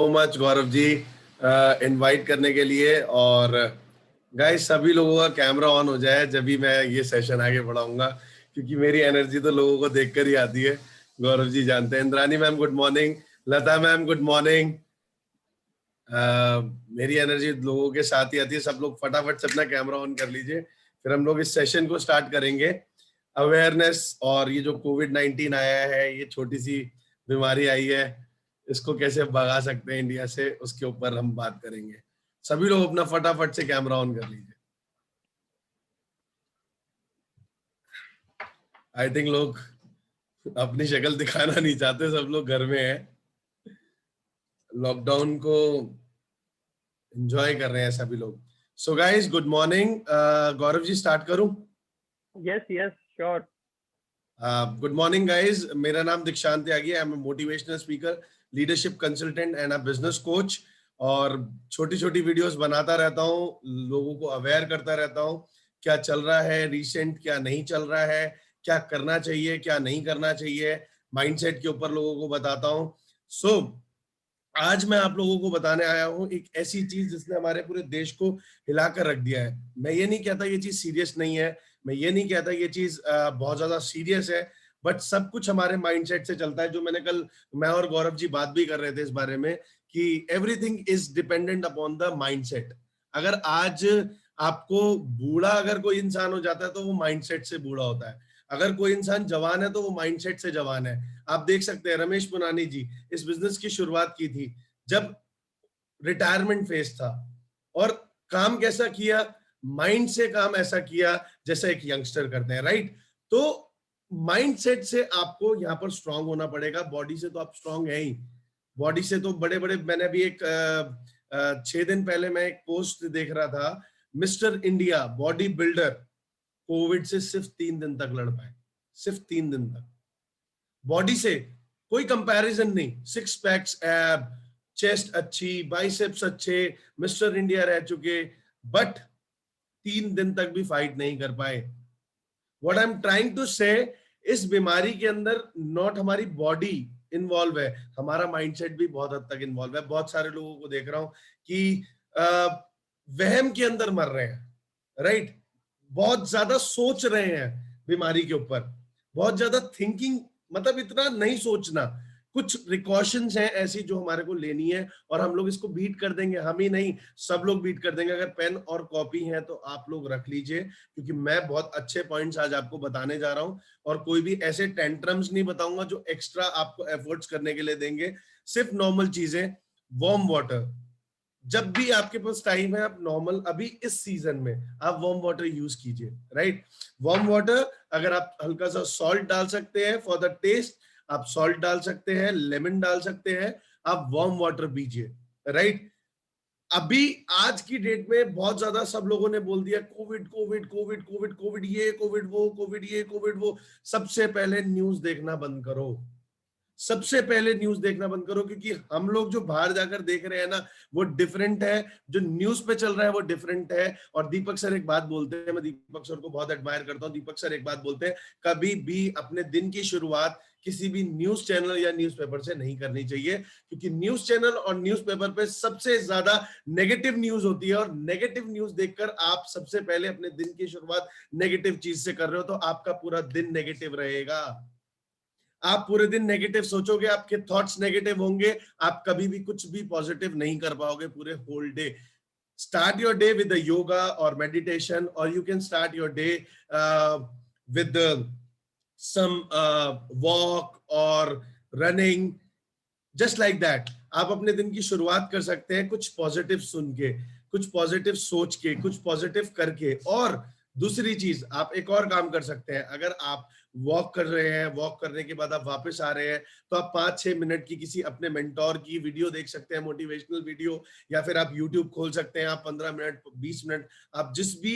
So much Gaurav ji invite करने के लिए। और गाइस सभी लोगों का कैमरा ऑन हो जाए जब भी मैं ये सेशन आगे बढ़ाऊंगा, क्योंकि मेरी एनर्जी तो लोगों को देखकर ही आती है। गौरव जी जानते हैं। इंद्रानी मैम गुड मॉर्निंग, लता मैम गुड मॉर्निंग। मेरी एनर्जी लोगों के साथ ही आती है। सब लोग फटाफट से अपना कैमरा ऑन कर लीजिए, फिर हम लोग इस सेशन को स्टार्ट करेंगे। अवेयरनेस और ये जो कोविड-19 आया है, ये छोटी सी बीमारी आई है, इसको कैसे भगा सकते हैं इंडिया से, उसके ऊपर हम बात करेंगे। सभी लोग अपना फटाफट से कैमरा ऑन कर लीजिए। आई थिंक लोग अपनी शक्ल दिखाना नहीं चाहते, सब लोग घर में हैं, लॉकडाउन को एंजॉय कर रहे हैं सभी लोग। So guys good morning. Gaurav ji start करूं? Yes, sure. Good morning guys, मेरा नाम Dikshant Tyagi, I am a motivational speaker, leadership consultant and a business coach. और छोटी छोटी वीडियोस बनाता रहता हूँ, लोगों को अवेयर करता रहता हूँ क्या चल रहा है रिसेंट, क्या नहीं चल रहा है, क्या करना चाहिए क्या नहीं करना चाहिए, माइंडसेट के ऊपर लोगों को बताता हूँ। सो आज मैं आप लोगों को बताने आया हूँ एक ऐसी चीज जिसने हमारे पूरे देश को हिलाकर रख दिया है। मैं ये नहीं कहता ये चीज सीरियस नहीं है, मैं ये नहीं कहता ये चीज बहुत ज्यादा सीरियस है, बट सब कुछ हमारे माइंडसेट से चलता है। जो मैंने कल, मैं और गौरव जी बात भी कर रहे थे इस बारे में कि everything is dependent upon the mindset. अगर आज आपको बूढ़ा अगर कोई इंसान हो जाता है तो वो माइंडसेट से बूढ़ा होता है, अगर कोई इंसान जवान है तो वो माइंडसेट से जवान है। आप देख सकते हैं रमेश पुनानी जी इस बिजनेस की शुरुआत की थी जब रिटायरमेंट फेज था, और काम कैसा किया, माइंड से काम ऐसा किया जैसा एक यंगस्टर करते हैं, राइट? तो माइंडसेट से आपको यहाँ पर स्ट्रांग होना पड़ेगा। बॉडी से तो आप स्ट्रांग है ही, बॉडी से तो बड़े बड़े, मैंने अभी एक 6 दिन पहले मैं एक पोस्ट देख रहा था, mister India body builder Covid से सिर्फ 3 दिन तक लड़ पाए, सिर्फ 3 दिन तक। बॉडी से कोई कंपैरिजन नहीं, 6 पैक्स एब, चेस्ट अच्छी, बाइसेप्स अच्छे, मिस्टर इंडिया रह चुके, बट 3 दिन तक भी फाइट नहीं कर पाए। What I am trying to say, इस बीमारी के अंदर नॉट हमारी बॉडी इन्वॉल्व है, हमारा माइंडसेट भी बहुत हद तक इन्वॉल्व है। बहुत सारे लोगों को देख रहा हूं कि वहम के अंदर मर रहे हैं, राइट? बहुत ज्यादा सोच रहे हैं बीमारी के ऊपर, बहुत ज्यादा थिंकिंग, मतलब इतना नहीं सोचना। कुछ प्रिकॉशंस हैं ऐसी जो हमारे को लेनी है, और हम लोग इसको बीट कर देंगे, हम ही नहीं सब लोग बीट कर देंगे। अगर पेन और कॉपी है तो आप लोग रख लीजिए, क्योंकि मैं बहुत अच्छे पॉइंट्स आज आपको बताने जा रहा हूं, और कोई भी ऐसे टेंट्रम्स नहीं बताऊंगा जो एक्स्ट्रा आपको एफर्ट्स करने के लिए देंगे। सिर्फ नॉर्मल चीजें, वार्म वाटर, जब भी आपके पास टाइम है आप नॉर्मल, अभी इस सीजन में आप वार्म वाटर यूज कीजिए, राइट? वार्म वाटर, अगर आप हल्का सा सॉल्ट डाल सकते हैं फॉर द टेस्ट, आप सॉल्ट डाल सकते हैं, लेमन डाल सकते हैं, आप वार्म वाटर पीजिए, राइट? अभी आज की डेट में बहुत ज्यादा सब लोगों ने बोल दिया Covid Covid Covid Covid Covid, ये कोविड वो कोविड, ये कोविड वो। सबसे पहले न्यूज देखना बंद करो, सबसे पहले न्यूज देखना बंद करो, क्योंकि हम लोग जो बाहर जाकर देख रहे हैं ना वो डिफरेंट है, जो न्यूज पे चल रहा है वो डिफरेंट है। और दीपक सर एक बात बोलते हैं, मैं दीपक सर को बहुत एडमायर करता हूँ। दीपक सर एक बात बोलते हैं, कभी भी अपने दिन की शुरुआत किसी भी न्यूज चैनल या न्यूज़पेपर से नहीं करनी चाहिए, क्योंकि न्यूज चैनल और न्यूज़पेपर पे सबसे ज्यादा नेगेटिव न्यूज होती है, और नेगेटिव न्यूज देखकर आप सबसे पहले अपने दिन की शुरुआत नेगेटिव चीज से कर रहे हो, तो आपका पूरा दिन नेगेटिव रहेगा। आप पूरे दिन नेगेटिव सोचोगे, आपके थॉट्स नेगेटिव होंगे, आप कभी भी कुछ भी पॉजिटिव नहीं कर पाओगे पूरे whole day. Start your day with yoga और मेडिटेशन, और you can start your day with some walk और रनिंग, जस्ट लाइक दैट। आप अपने दिन की शुरुआत कर सकते हैं कुछ पॉजिटिव सुन के, कुछ पॉजिटिव सोच के, कुछ पॉजिटिव करके। और दूसरी चीज, आप एक और काम कर सकते हैं, अगर आप वॉक कर रहे हैं, वॉक करने के बाद आप वापस आ रहे हैं, तो आप 5-6 मिनट की किसी अपने मेंटोर की वीडियो देख सकते हैं, मोटिवेशनल वीडियो, या फिर आप यूट्यूब खोल सकते हैं, आप 15 मिनट 20 मिनट आप जिस भी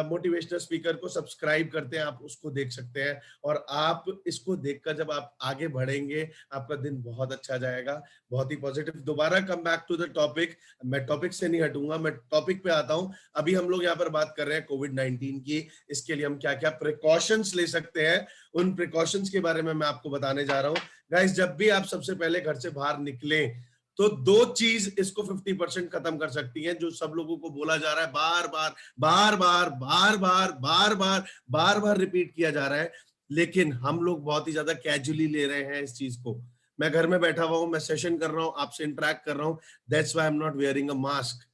मोटिवेशनल स्पीकर को सब्सक्राइब करते हैं आप उसको देख सकते हैं। और आप इसको देखकर जब आप आगे बढ़ेंगे, आपका दिन बहुत अच्छा जाएगा, बहुत ही पॉजिटिव। दोबारा come back to the topic, मैं टॉपिक से नहीं हटूंगा, मैं टॉपिक पे आता हूं। अभी हम लोग यहाँ पर बात कर रहे हैं कोविड-19 की, इसके लिए हम क्या क्या प्रिकॉशंस ले सकते हैं, उन प्रिकॉशंस के बारे में मैं आपको बताने जा रहा हूं। गाइस, जब भी आप सबसे पहले घर से बाहर निकलें तो दो चीज इसको 50% खत्म कर सकती है, जो सब लोगों को बोला जा रहा है, बार बार बार बार बार बार बार बार बार बार रिपीट किया जा रहा है, लेकिन हम लोग बहुत ही ज्यादा कैजुअली ले रहे हैं इस चीज को। मैं घर में बैठा हुआ हूं, मैं सेशन कर रहा हूं, आपसे इंटरेक्ट कर रहा हूं, that's why I am not wearing a mask.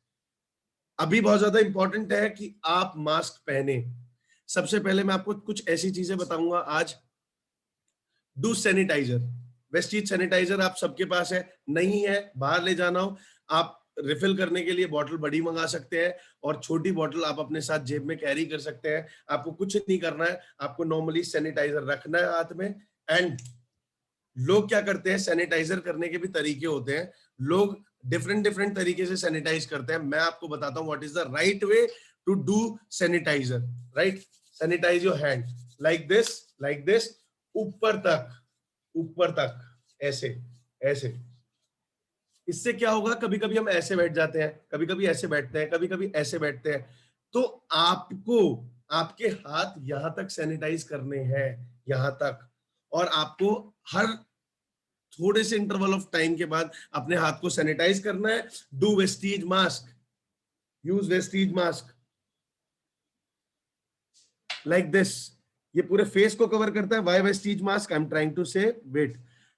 अभी बहुत ज्यादा इंपॉर्टेंट है कि आप मास्क पहने। सबसे पहले मैं आपको कुछ ऐसी चीजें बताऊंगा आज। डू सैनिटाइजर, वेस्टीज सैनिटाइजर आप सबके पास है, नहीं है बाहर ले जाना हो, आप रिफिल करने के लिए बॉटल बड़ी मंगा सकते हैं और छोटी बॉटल आप अपने साथ जेब में कैरी कर सकते हैं। आपको कुछ नहीं करना है, आपको नॉर्मली सैनिटाइजर रखना है हाथ में। एंड लोग क्या करते हैं, सैनिटाइजर करने के भी तरीके होते हैं, लोग डिफरेंट डिफरेंट तरीके से सैनिटाइज करते हैं। मैं आपको बताता हूं what is the right way to do sanitizer. Right, sanitize your hand like this, ऊपर तक, ऊपर तक, ऐसे ऐसे। इससे क्या होगा, कभी कभी हम ऐसे बैठ जाते हैं, कभी कभी ऐसे बैठते हैं, कभी कभी ऐसे बैठते हैं, तो आपको आपके हाथ यहां तक सैनिटाइज करने हैं, यहां तक। और आपको हर थोड़े से इंटरवल ऑफ टाइम के बाद अपने हाथ को सैनिटाइज करना है। Do Vestige mask, use Vestige mask like this. ये पूरे फेस को कवर करता है। Why Vestige mask, I am trying to say wait,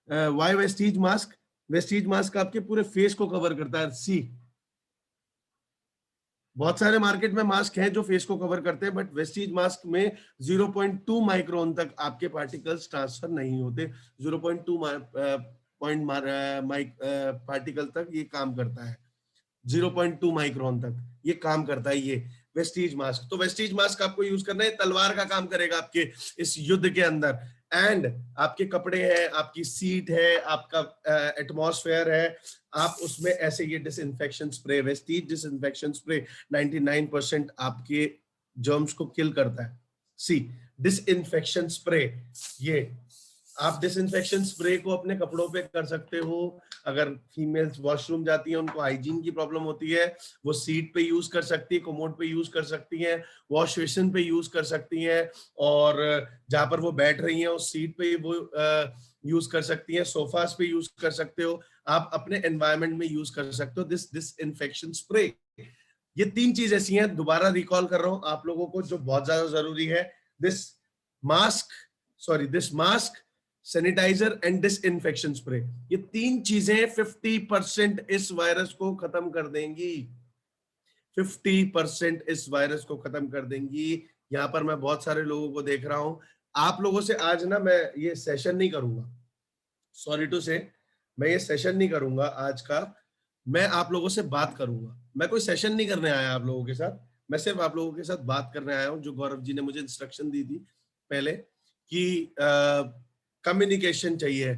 why Vestige mask, Vestige mask आपके पूरे फेस को कवर करता है। सी, बहुत सारे मार्केट में मास्क हैं जो फेस को कवर करते हैं, बट वेस्टीज मास्क में 0.2 माइक्रोन तक आपके पार्टिकल्स ट्रांसफर नहीं होते। 0.2 पार्टिकल तक ये काम करता है, 0.2 माइक्रोन तक ये काम करता है ये वेस्टीज मास्क। तो वेस्टीज मास्क आपको यूज करना है, तलवार का काम करेगा आपके इस युद्ध के अंदर। एंड आपके कपड़े हैं, आपकी सीट है, आपका एटमॉस्फेयर है, आप उसमें ऐसे ये disinfection spray, Vestige disinfection spray 99% आपके जर्म्स को किल करता है। सी, डिसइंफेक्शन स्प्रे, ये आप डिसइंफेक्शन स्प्रे को अपने कपड़ों पे कर सकते हो। अगर फीमेल्स वॉशरूम जाती हैं, उनको हाइजीन की प्रॉब्लम होती है, वो सीट पे यूज कर सकती है, कोमोड पे यूज कर सकती हैं, वॉश बेसिन पे यूज कर सकती हैं, और जहां पर वो बैठ रही हैं उस सीट पे वो यूज कर सकती हैं, सोफास पे यूज कर सकते हो, आप अपने एनवायरमेंट में यूज कर सकते हो दिस डिसइंफेक्शन स्प्रे। ये तीन चीज ऐसी हैं, दोबारा रिकॉल कर रहा हूं आप लोगों को, जो बहुत ज्यादा जरूरी है। This mask, sorry, this mask, sanitizer and disinfection spray, ये तीन चीजें 50% इस वायरस को खत्म कर देंगी, 50% इस वायरस को खत्म कर देंगी। यहां पर मैं बहुत सारे लोगों को देख रहा हूं। आप लोगों से आज ना मैं ये सेशन नहीं करूंगा, सॉरी टू से, मैं ये सेशन नहीं करूंगा आज का। मैं आप लोगों से बात करूंगा, मैं कोई सेशन नहीं करने आया आप लोगों के साथ, मैं सिर्फ आप लोगों के साथ बात करने आया हूं। जो गौरव जी ने मुझे इंस्ट्रक्शन दी थी पहले कि कम्युनिकेशन चाहिए,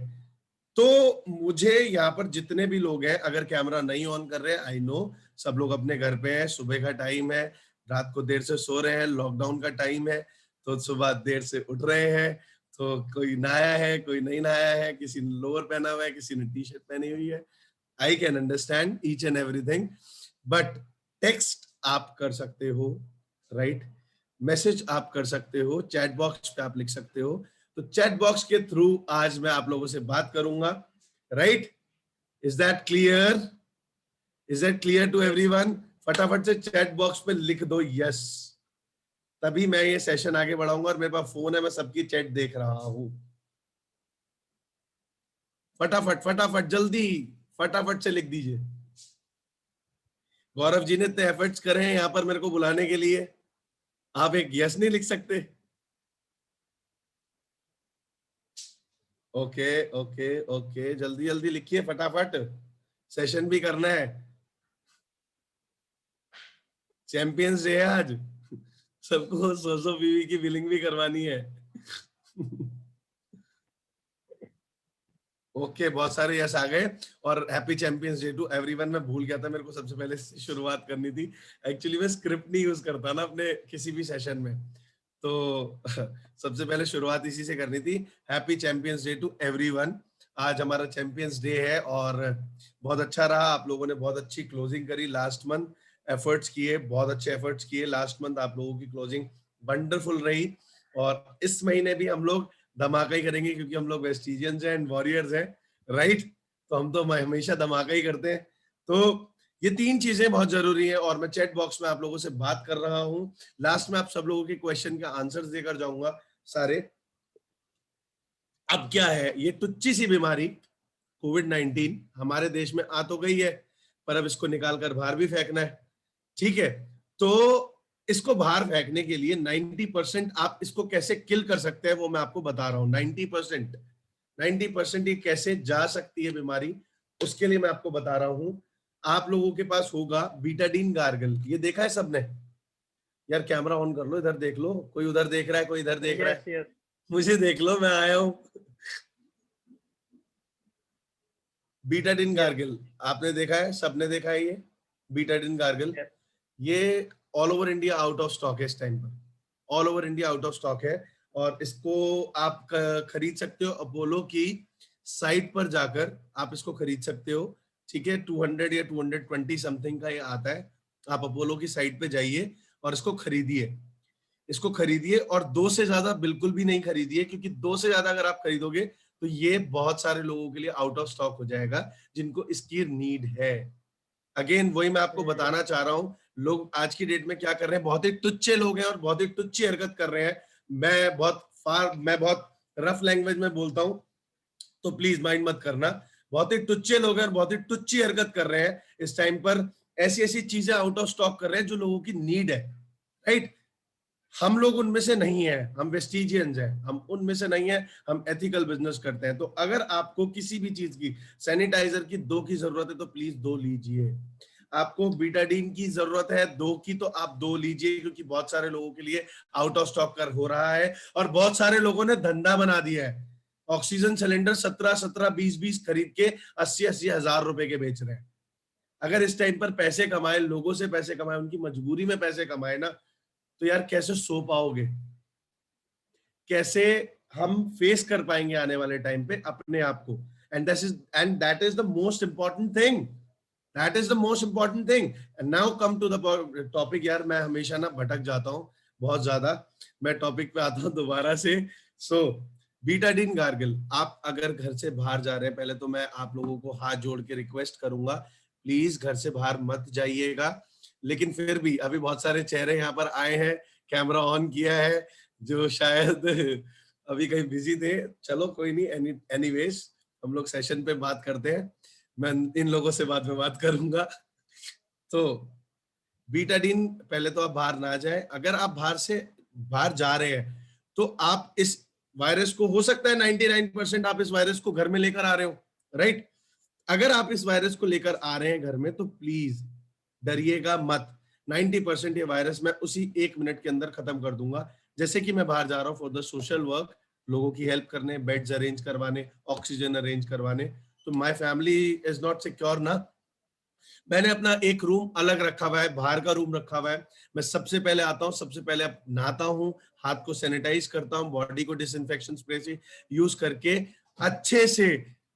तो मुझे यहाँ पर जितने भी लोग हैं, अगर कैमरा नहीं ऑन कर रहे हैं, आई नो सब लोग अपने घर पे हैं, सुबह का टाइम है, रात को देर से सो रहे हैं, लॉकडाउन का टाइम है, तो सुबह देर से उठ रहे हैं, तो कोई नहाया है, कोई नहीं नहाया है, किसी ने लोअर पहना हुआ है, किसी ने टी शर्ट पहनी हुई है। I can understand each and everything, but text आप कर सकते हो, राइट, मैसेज आप कर सकते हो, चैट बॉक्स पे आप लिख सकते हो। तो चैट बॉक्स के थ्रू आज मैं आप लोगों से बात करूंगा, right? Is that clear? Is that clear to everyone? फटाफट से चैट बॉक्स पे लिख दो यस, तभी मैं ये सेशन आगे बढ़ाऊंगा। और मेरे पास फोन है, मैं सबकी चैट देख रहा हूं। फटाफट फटाफट जल्दी, फटाफट से लिख दीजिए। गौरव जी ने इतने एफर्ट्स करे हैं यहाँ पर मेरे को बुलाने के लिए, आप एक यस नहीं लिख सकते? ओके ओके ओके, जल्दी जल्दी लिखिए फटाफट, सेशन भी करना है। चैंपियंस डे है आज, सबको 100 बीवी की बिलिंग भी करवानी है। ओके, बहुत सारे यस आ गए। और happy champions day to everyone. मैं भूल गया था, मेरे को सबसे पहले शुरुआत करनी थी। एक्चुअली मैं स्क्रिप्ट नहीं यूज करता ना अपने किसी भी सेशन में, तो सबसे पहले शुरुआत इसी से करनी थी। Happy champions day to everyone. आज हमारा चैंपियंस डे है और बहुत अच्छा रहा, आप लोगों ने बहुत अच्छी क्लोजिंग करी लास्ट मंथ, एफर्ट्स किए, बहुत अच्छे एफर्ट्स किए लास्ट मंथ, आप लोगों की क्लोजिंग वंडरफुल रही। और इस महीने भी हम लोग धमाका ही करेंगे, क्योंकि हम लोग वेस्टिजियंस हैं एंड वॉरियर्स हैं, राइट? तो हम तो हमेशा धमाका ही करते हैं। तो ये 3 चीजें बहुत जरूरी है और मैं चैट बॉक्स में आप लोगों से बात कर रहा हूं। लास्ट में आप सब लोगों के क्वेश्चन के आंसर्स देकर जाऊंगा सारे। अब क्या है, ये टुच्ची सी बीमारी कोविड-19 हमारे देश में आ तो गई है, पर अब इसको निकाल कर बाहर भी फेंकना है। ठीक है, तो इसको बाहर फेंकने के लिए 90% आप इसको कैसे किल कर सकते हैं वो मैं आपको बता रहा हूं। 90% ये कैसे जा सकती है बीमारी, उसके लिए मैं आपको बता रहा हूं। आप लोगों के पास होगा बीटाडीन गार्गल, ये देखा है सबने? यार कैमरा ऑन कर लो, इधर देख लो, कोई उधर देख रहा है, कोई इधर देख रहा Yes, है, yes. मुझे देख लो, मैं आया हूं। बीटाडीन Yes, गार्गल आपने देखा है, सबने देखा है ये बीटाडीन गार्गल। yes. ये all over India out of stock है इस टाइम पर, all over India out of stock है। और इसको आप खरीद सकते हो अपोलो की साइट पर जाकर, आप इसको खरीद सकते हो। ठीक है, 200 या 220 समथिंग का ये आता है। आप अपोलो की साइट पे जाइए और इसको खरीदिए, इसको खरीदिए। और 2 से ज्यादा बिल्कुल भी नहीं खरीदिए, क्योंकि 2 से ज्यादा अगर आप खरीदोगे तो ये बहुत सारे लोगों के लिए आउट ऑफ स्टॉक हो जाएगा जिनको इसकी नीड है। अगेन वही मैं आपको Hmm. बताना चाह रहा हूं, लोग आज की डेट में क्या कर रहे हैं, बहुत ही टुच्चे लोग हैं और बहुत ही टुच्ची हरकत कर रहे हैं। मैं बहुत रफ लैंग्वेज में बोलता हूं, तो प्लीज माइंड मत करना। बहुत ही टुच्चे लोग हैं और बहुत ही टुच्ची हरकत कर रहे हैं इस टाइम पर। ऐसी ऐसी चीजें आउट ऑफ स्टॉक कर रहे हैं जो लोगों की नीड है, राइट? हम लोग उनमें से नहीं है, हम वेस्टिजियंस हैं, हम उनमें से नहीं है, हम एथिकल बिजनेस करते हैं। तो अगर आपको किसी भी चीज की, सैनिटाइजर की 2 की जरूरत है तो प्लीज 2 लीजिए। आपको बीटाडीन की जरूरत है 2 की तो आप 2 लीजिए, क्योंकि बहुत सारे लोगों के लिए आउट ऑफ स्टॉक कर हो रहा है और बहुत सारे लोगों ने धंधा बना दिया है। ऑक्सीजन सिलेंडर 17 20 खरीद के 80 हजार रुपए के बेच रहे हैं। अगर इस टाइम पर पैसे कमाए, लोगों से पैसे कमाए, उनकी मजबूरी में पैसे कमाए ना, तो यार कैसे सो पाओगे, कैसे हम फेस कर पाएंगे आने वाले टाइम पे अपने आप को? And that is the most important thing, that is the most important thing. And now come to the topic. यार मैं हमेशा ना भटक जाता हूँ बहुत ज्यादा, मैं टॉपिक पे आता हूँ दोबारा से। सो बीटाडीन गार्गल, आप अगर घर से बाहर जा रहे हैं, पहले तो मैं आप लोगों को हाथ जोड़ के रिक्वेस्ट करूंगा, प्लीज घर से बाहर मत जाइएगा। लेकिन फिर भी अभी बहुत सारे चेहरे यहाँ पर आए हैं, कैमरा ऑन किया है, जो शायद अभी कहीं बिजी थे। चलो कोई नहीं, एनीवेज हम लोग सेशन पे बात करते हैं, मैं इन लोगों से बाद में बात करूंगा। तो बीटाडीन, पहले तो आप बाहर ना जाए। अगर आप बाहर जा रहे हैं तो आप इस वायरस को, हो सकता है 99% आप इस वायरस को घर में लेकर आ रहे हो, राइट? अगर आप इस वायरस को लेकर आ रहे हैं घर में तो प्लीज डरिएगा मत। 90% ये वायरस मैं उसी 1 मिनट के अंदर खत्म कर दूंगा। जैसे कि मैं बाहर जा रहा हूँ फॉर द सोशल वर्क, लोगों की हेल्प करने, बेड्स अरेंज करवाने, ऑक्सीजन अरेंज करवाने, तो my family is not secure ना। मैंने अपना एक रूम अलग रखा हुआ है, बाहर का रूम रखा हुआ है। मैं सबसे पहले आता हूँ, सबसे पहले नहाता हूँ, हाथ को सैनिटाइज करता हूँ, बॉडी को डिसइंफेक्शन स्प्रे से यूज करके अच्छे से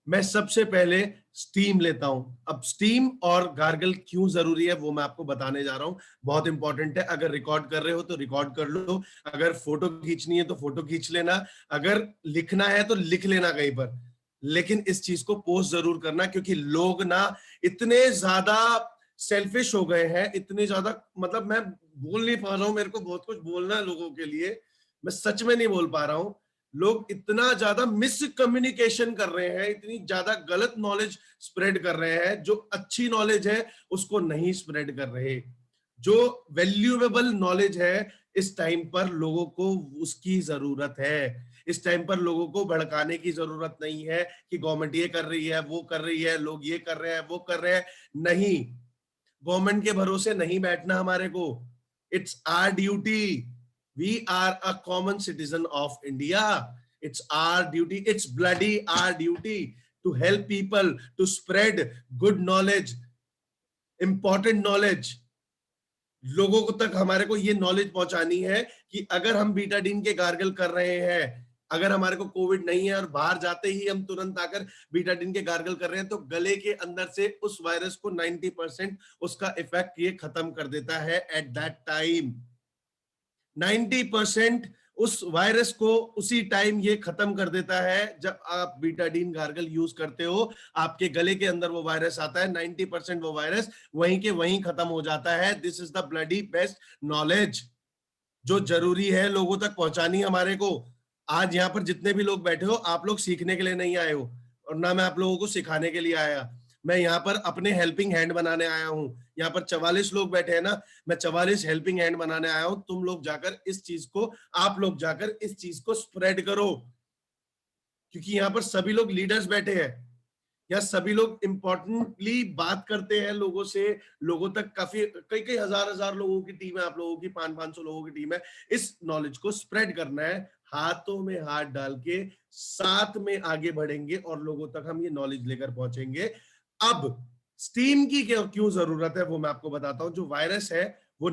मैं सबसे पहले स्टीम लेता हूं। अब स्टीम और गार्गल क्यों जरूरी है वो मैं आपको बताने जा रहा हूं, बहुत इंपॉर्टेंट है। अगर रिकॉर्ड कर रहे हो तो रिकॉर्ड कर लो, अगर फोटो खींचनी है तो फोटो खींच लेना, अगर लिखना है तो लिख लेना कहीं पर, लेकिन इस चीज को पोस्ट जरूर करना, क्योंकि लोग ना इतने ज्यादा सेल्फिश हो गए हैं, इतने ज्यादा, मतलब मैं बोल नहीं पा रहा हूं, मेरे को बहुत कुछ बोलना है लोगों के लिए, मैं सच में नहीं बोल पा रहा हूं। लोग इतना ज्यादा मिस कम्युनिकेशन कर रहे हैं, इतनी ज्यादा गलत नॉलेज स्प्रेड कर रहे हैं, जो अच्छी नॉलेज है उसको नहीं स्प्रेड कर रहे। जो वैल्यूएबल नॉलेज है इस टाइम पर लोगों को उसकी जरूरत है। इस टाइम पर लोगों को भड़काने की जरूरत नहीं है कि गवर्नमेंट ये कर रही है, वो कर रही है, लोग ये कर रहे हैं, वो कर रहे हैं। नहीं, गवर्नमेंट के भरोसे नहीं बैठना हमारे को। It's our duty, we are a common citizen of India, it's our duty, it's bloody our duty to help people, to spread good knowledge, important knowledge. लोगों को तक हमारे को ये नॉलेज पहुंचानी है कि अगर हम बीटाडीन के गार्गल कर रहे हैं, अगर हमारे को कोविड नहीं है और बाहर जाते ही हम तुरंत आकर बीटाडीन के गार्गल कर रहे हैं, तो गले के अंदर से उस वायरस को 90% उसका इफेक्ट ये खत्म कर देता है एट दैट टाइम। 90% उस वायरस को उसी टाइम ये खत्म कर देता है जब आप बीटाडीन गार्गल यूज करते हो। आपके गले के अंदर वो वायरस आता है, 90% वो वायरस वहीं के वहीं खत्म हो जाता है। This is the bloody best knowledge जो जरूरी है लोगों तक पहुंचानी हमारे को। आज यहाँ पर जितने भी लोग बैठे हो, आप लोग सीखने के लिए नहीं आए हो और ना मैं आप लोगों को सिखाने के लिए आया। मैं यहाँ पर अपने हेल्पिंग हैंड बनाने आया हूँ। यहाँ पर 44 लोग बैठे हैं ना, मैं 44 हेल्पिंग हैंड बनाने आया हूँ। तुम लोग जाकर इस चीज को, आप लोग जाकर इस चीज को स्प्रेड करो, क्योंकि यहाँ पर सभी लोग लीडर्स बैठे हैं। या सभी लोग इंपॉर्टेंटली बात करते हैं लोगों से, लोगों तक काफी कई कई हजार लोगों की टीम है, आप लोगों की 500-500 लोगों की टीम है। इस नॉलेज को स्प्रेड करना है, हाथों में हाथ डाल के साथ में आगे बढ़ेंगे और लोगों तक हम ये नॉलेज लेकर पहुंचेंगे। अब स्टीम की क्यों जरूरत है वो मैं आपको बताता हूं। जो वायरस है वो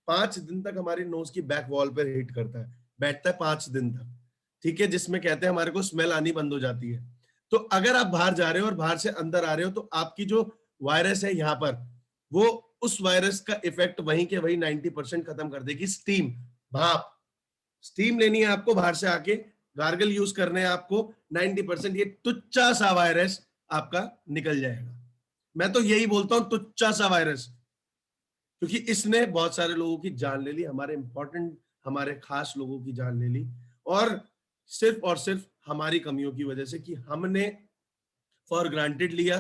5 दिन तक हमारी नोज की बैक वॉल पर हिट करता है, बैठता है 5 दिन तक, ठीक है, जिसमें कहते हैं हमारे को स्मेल आनी बंद हो जाती है। तो अगर आप बाहर जा रहे हो और बाहर से अंदर आ रहे हो तो आपकी जो वायरस है यहाँ पर, वो उस वायरस का इफेक्ट वहीं के वहीं 90% खत्म कर देगी। स्टीम, भाप, स्टीम लेनी है आपको बाहर से आके, गार्गल यूज करने हैं आपको, 90% ये तुच्चा सा वायरस आपका निकल जाएगा। मैं तो यही बोलता हूं, तुच्चा सा वायरस, क्योंकि इसने बहुत सारे लोगों की जान ले ली, हमारे इंपॉर्टेंट, हमारे खास लोगों की जान ले ली, और सिर्फ हमारी कमियों की वजह से कि हमने फॉर ग्रांटेड लिया,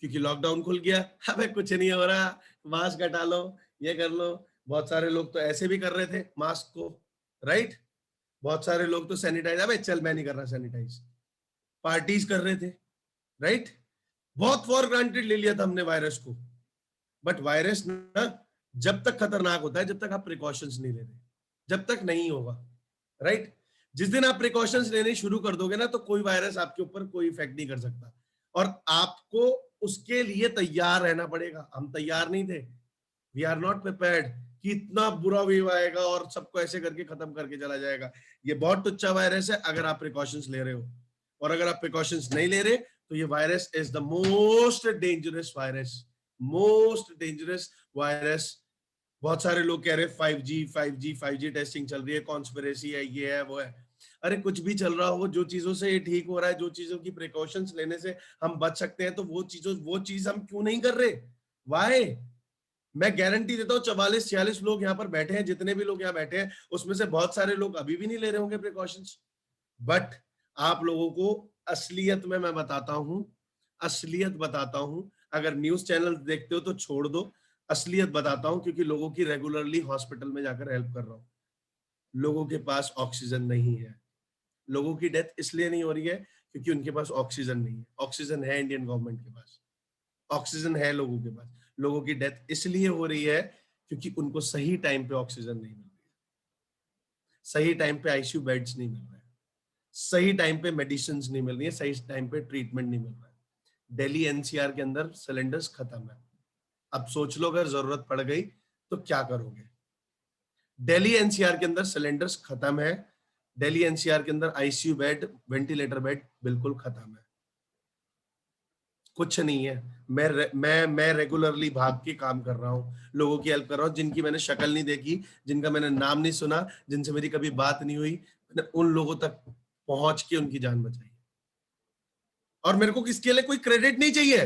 क्योंकि लॉकडाउन खुल गया, हमें कुछ नहीं हो रहा, मास्क हटा लो, ये कर लो। बहुत सारे लोग तो ऐसे भी कर रहे थे मास्क को, राइट। बहुत सारे लोग तो सैनिटाइज, अबे चल मैं नहीं कर रहा सैनिटाइज, पार्टीज कर रहे थे, राइट। बहुत फॉर ग्रांटेड ले लिया था हमने वायरस को। बट वायरस ना जब तक खतरनाक होता है जब तक आप प्रिकॉशंस नहीं ले रहे, जब तक नहीं होगा, राइट। जिस दिन आप प्रिकॉशंस लेने शुरू कर दोगे ना तो कोई वायरस आपके ऊपर कोई इफेक्ट नहीं कर सकता, और आपको उसके लिए तैयार रहना पड़ेगा। हम तैयार नहीं थे, वी आर नॉट प्रिपेयर्ड कि इतना बुरा वेव आएगा और सबको ऐसे करके खत्म करके चला जाएगा। ये बहुत तुच्चा वायरस है अगर आप प्रिकॉशंस ले रहे हो, और अगर आप प्रिकॉशंस नहीं ले रहे तो ये virus is the most dangerous virus, most dangerous virus. बहुत सारे लोग कह रहे हैं 5G टेस्टिंग चल रही है, कॉन्स्पिरेसी है, ये है वो है। अरे कुछ भी चल रहा हो, जो चीजों से ये ठीक हो रहा है, जो चीजों की प्रिकॉशंस लेने से हम बच सकते हैं, तो वो चीज हम क्यों नहीं कर रहे? वाई? मैं गारंटी देता हूँ 44-46 लोग यहाँ पर बैठे हैं, जितने भी लोग यहाँ बैठे हैं उसमें से बहुत सारे लोग अभी भी नहीं ले रहे होंगे प्रिकॉशंस। बट आप लोगों को असलियत में मैं बताता हूं, असलियत बताता हूं। अगर न्यूज चैनल देखते हो तो छोड़ दो, असलियत बताता हूं, क्योंकि लोगों की रेगुलरली हॉस्पिटल में जाकर हेल्प कर रहा हूं। लोगों के पास ऑक्सीजन नहीं है, लोगों की डेथ इसलिए नहीं हो रही है क्योंकि उनके पास ऑक्सीजन नहीं है। ऑक्सीजन है इंडियन गवर्नमेंट के पास, ऑक्सीजन है लोगों के पास। लोगों की डेथ इसलिए हो रही है क्योंकि उनको सही टाइम पे ऑक्सीजन नहीं मिल रही है, सही टाइम पे आईसीयू बेड्स नहीं मिल रहे, सही टाइम पे मेडिसिन नहीं मिल रही है, सही टाइम पे ट्रीटमेंट नहीं मिल रहा है। दिल्ली एनसीआर के अंदर सिलेंडर्स खत्म है। अब सोच लो अगर जरूरत पड़ गई तो क्या करोगे? दिल्ली एनसीआर के अंदर सिलेंडर्स खत्म है, दिल्ली एनसीआर के अंदर आईसीयू बेड, वेंटिलेटर बेड बिल्कुल खत्म है, कुछ नहीं है। मैं रेगुलरली भाग के काम कर रहा हूँ, लोगों की हेल्प कर रहा हूँ, जिनकी मैंने शक्ल नहीं देखी, जिनका मैंने नाम नहीं सुना, जिनसे मेरी कभी बात नहीं हुई, मैंने उन लोगों तक पहुंच के उनकी जान बचाई। और मेरे को किसके लिए कोई क्रेडिट नहीं चाहिए,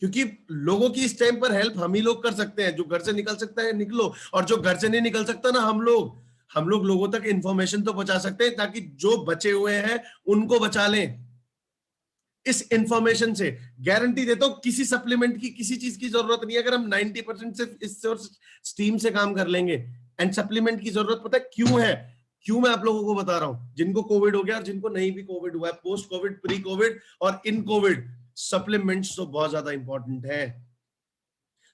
क्योंकि लोगों की इस टाइम पर हेल्प हम ही लोग कर सकते हैं। जो घर से निकल सकता है निकलो, और जो घर से नहीं निकल सकता ना, हम लोग लोगों तक इंफॉर्मेशन तो पहुंचा सकते हैं, ताकि जो बचे हुए हैं उनको बचा लें। इस इंफॉर्मेशन से गारंटी देता हूं किसी सप्लीमेंट की, किसी चीज की जरूरत नहीं है। अगर हम 90% सिर्फ इससे और स्टीम से काम कर लेंगे, एंड सप्लीमेंट की जरूरत पता है क्यों है? क्यों मैं आप लोगों को बता रहा हूं, जिनको कोविड हो गया और जिनको नहीं भी कोविड हुआ है, पोस्ट कोविड, प्री कोविड और इन कोविड, सप्लीमेंट्स तो बहुत ज्यादा इंपॉर्टेंट है।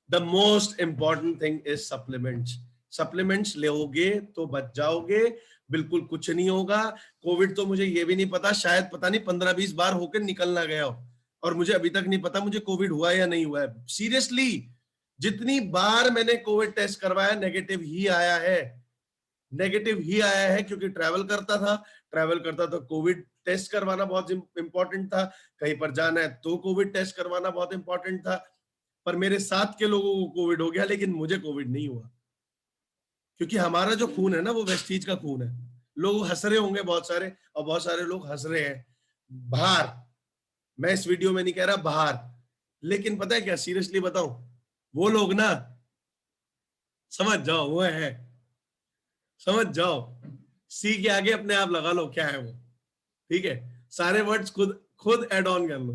The most important thing is supplements. Supplements लोगे तो बच जाओगे, बिल्कुल कुछ नहीं होगा। कोविड तो मुझे ये भी नहीं पता, शायद पता नहीं 15-20 बार होकर निकल ना गया हो, और मुझे अभी तक नहीं पता मुझे कोविड हुआ या नहीं हुआ है। सीरियसली, जितनी बार मैंने कोविड टेस्ट करवाया नेगेटिव ही आया है, नेगेटिव ही आया है, क्योंकि ट्रैवल करता था, कोविड टेस्ट करवाना बहुत इंपॉर्टेंट था। कहीं पर जाना है तो कोविड टेस्ट करवाना बहुत इंपॉर्टेंट था। पर मेरे साथ के लोगों को कोविड हो गया, लेकिन मुझे कोविड नहीं हुआ, क्योंकि हमारा जो खून है ना वो वेस्टीज का खून है। लोग हंस रहे होंगे बहुत सारे, और बहुत सारे लोग हंस रहे हैं बाहर। मैं इस वीडियो में नहीं कह रहा बाहर, लेकिन पता है क्या, सीरियसली बताऊं, वो लोग ना, समझ जाओ वो है, समझ जाओ, सी के आगे अपने आप लगा लो क्या है वो, ठीक है, सारे वर्ड्स खुद खुद एड ऑन कर लो।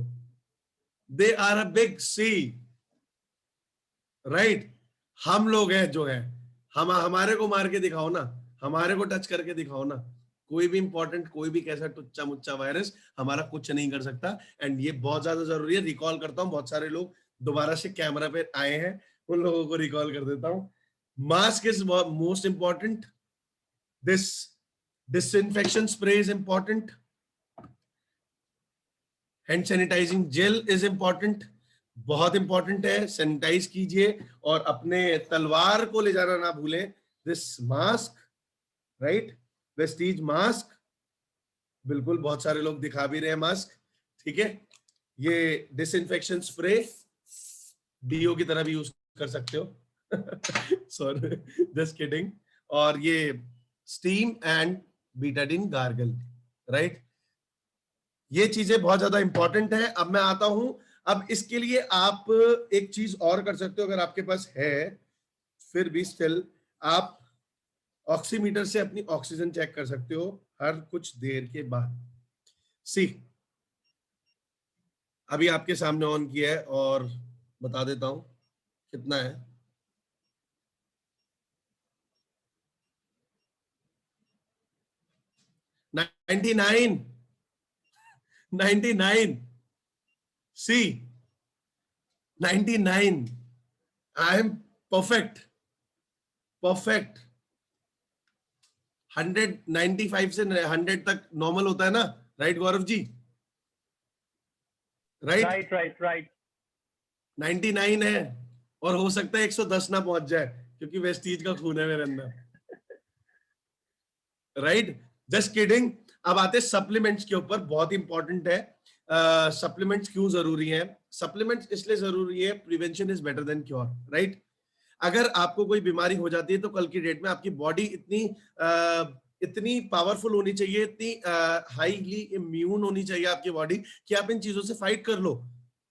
They are a big sea, right. हम लोग हैं जो है, हमारे को मार के दिखाओ ना, हमारे को टच करके दिखाओ ना, कोई भी इंपॉर्टेंट, कोई भी कैसा टुच्चा मुच्चा वायरस हमारा कुछ नहीं कर सकता। एंड ये बहुत ज्यादा जरूरी है। रिकॉल करता हूँ, बहुत सारे लोग दोबारा से कैमरा पे आए हैं, उन लोगों को रिकॉल कर देता हूँ। Mask is most important, this disinfection spray is important, hand sanitizing gel is important, बहुत इंपॉर्टेंट है, सैनिटाइज कीजिए, और अपने तलवार को ले जाना ना भूलें। दिस मास्क, राइट, वेस्टीज मास्क, बिल्कुल, बहुत सारे लोग दिखा भी रहे हैं मास्क, ठीक है। ये डिसइंफेक्शन स्प्रे डीओ की तरह भी यूज कर सकते हो सॉरी, जस्ट किडिंग। और ये steam and Betadine gargle, right, ये चीजें बहुत ज्यादा इंपॉर्टेंट है। अब मैं आता हूं, अब इसके लिए आप एक चीज और कर सकते हो, अगर आपके पास है फिर भी स्टिल, आप ऑक्सीमीटर से अपनी ऑक्सीजन चेक कर सकते हो हर कुछ देर के बाद। सी, अभी आपके सामने ऑन किया है और बता देता हूं कितना है। 99, 99, सी, 99, आई एम परफेक्ट, परफेक्ट। 195 से 100 तक नॉर्मल होता है ना, right Gaurav ji, right. Right, right, right. 99 है, और हो सकता है 110 ना पहुंच जाए, क्योंकि वेस्टीज का खून है मेरे अंदर, राइट, जस्ट किडिंग। अब आते हैं सप्लीमेंट्स के ऊपर, बहुत इंपॉर्टेंट है। सप्लीमेंट्स क्यों जरूरी है? सप्लीमेंट्स इसलिए जरूरी है, prevention is better than cure, right. अगर आपको कोई बीमारी हो जाती है तो कल की डेट में आपकी बॉडी इतनी पावरफुल होनी चाहिए, इतनी हाईली इम्यून होनी चाहिए आपकी बॉडी, कि आप इन चीजों से फाइट कर लो।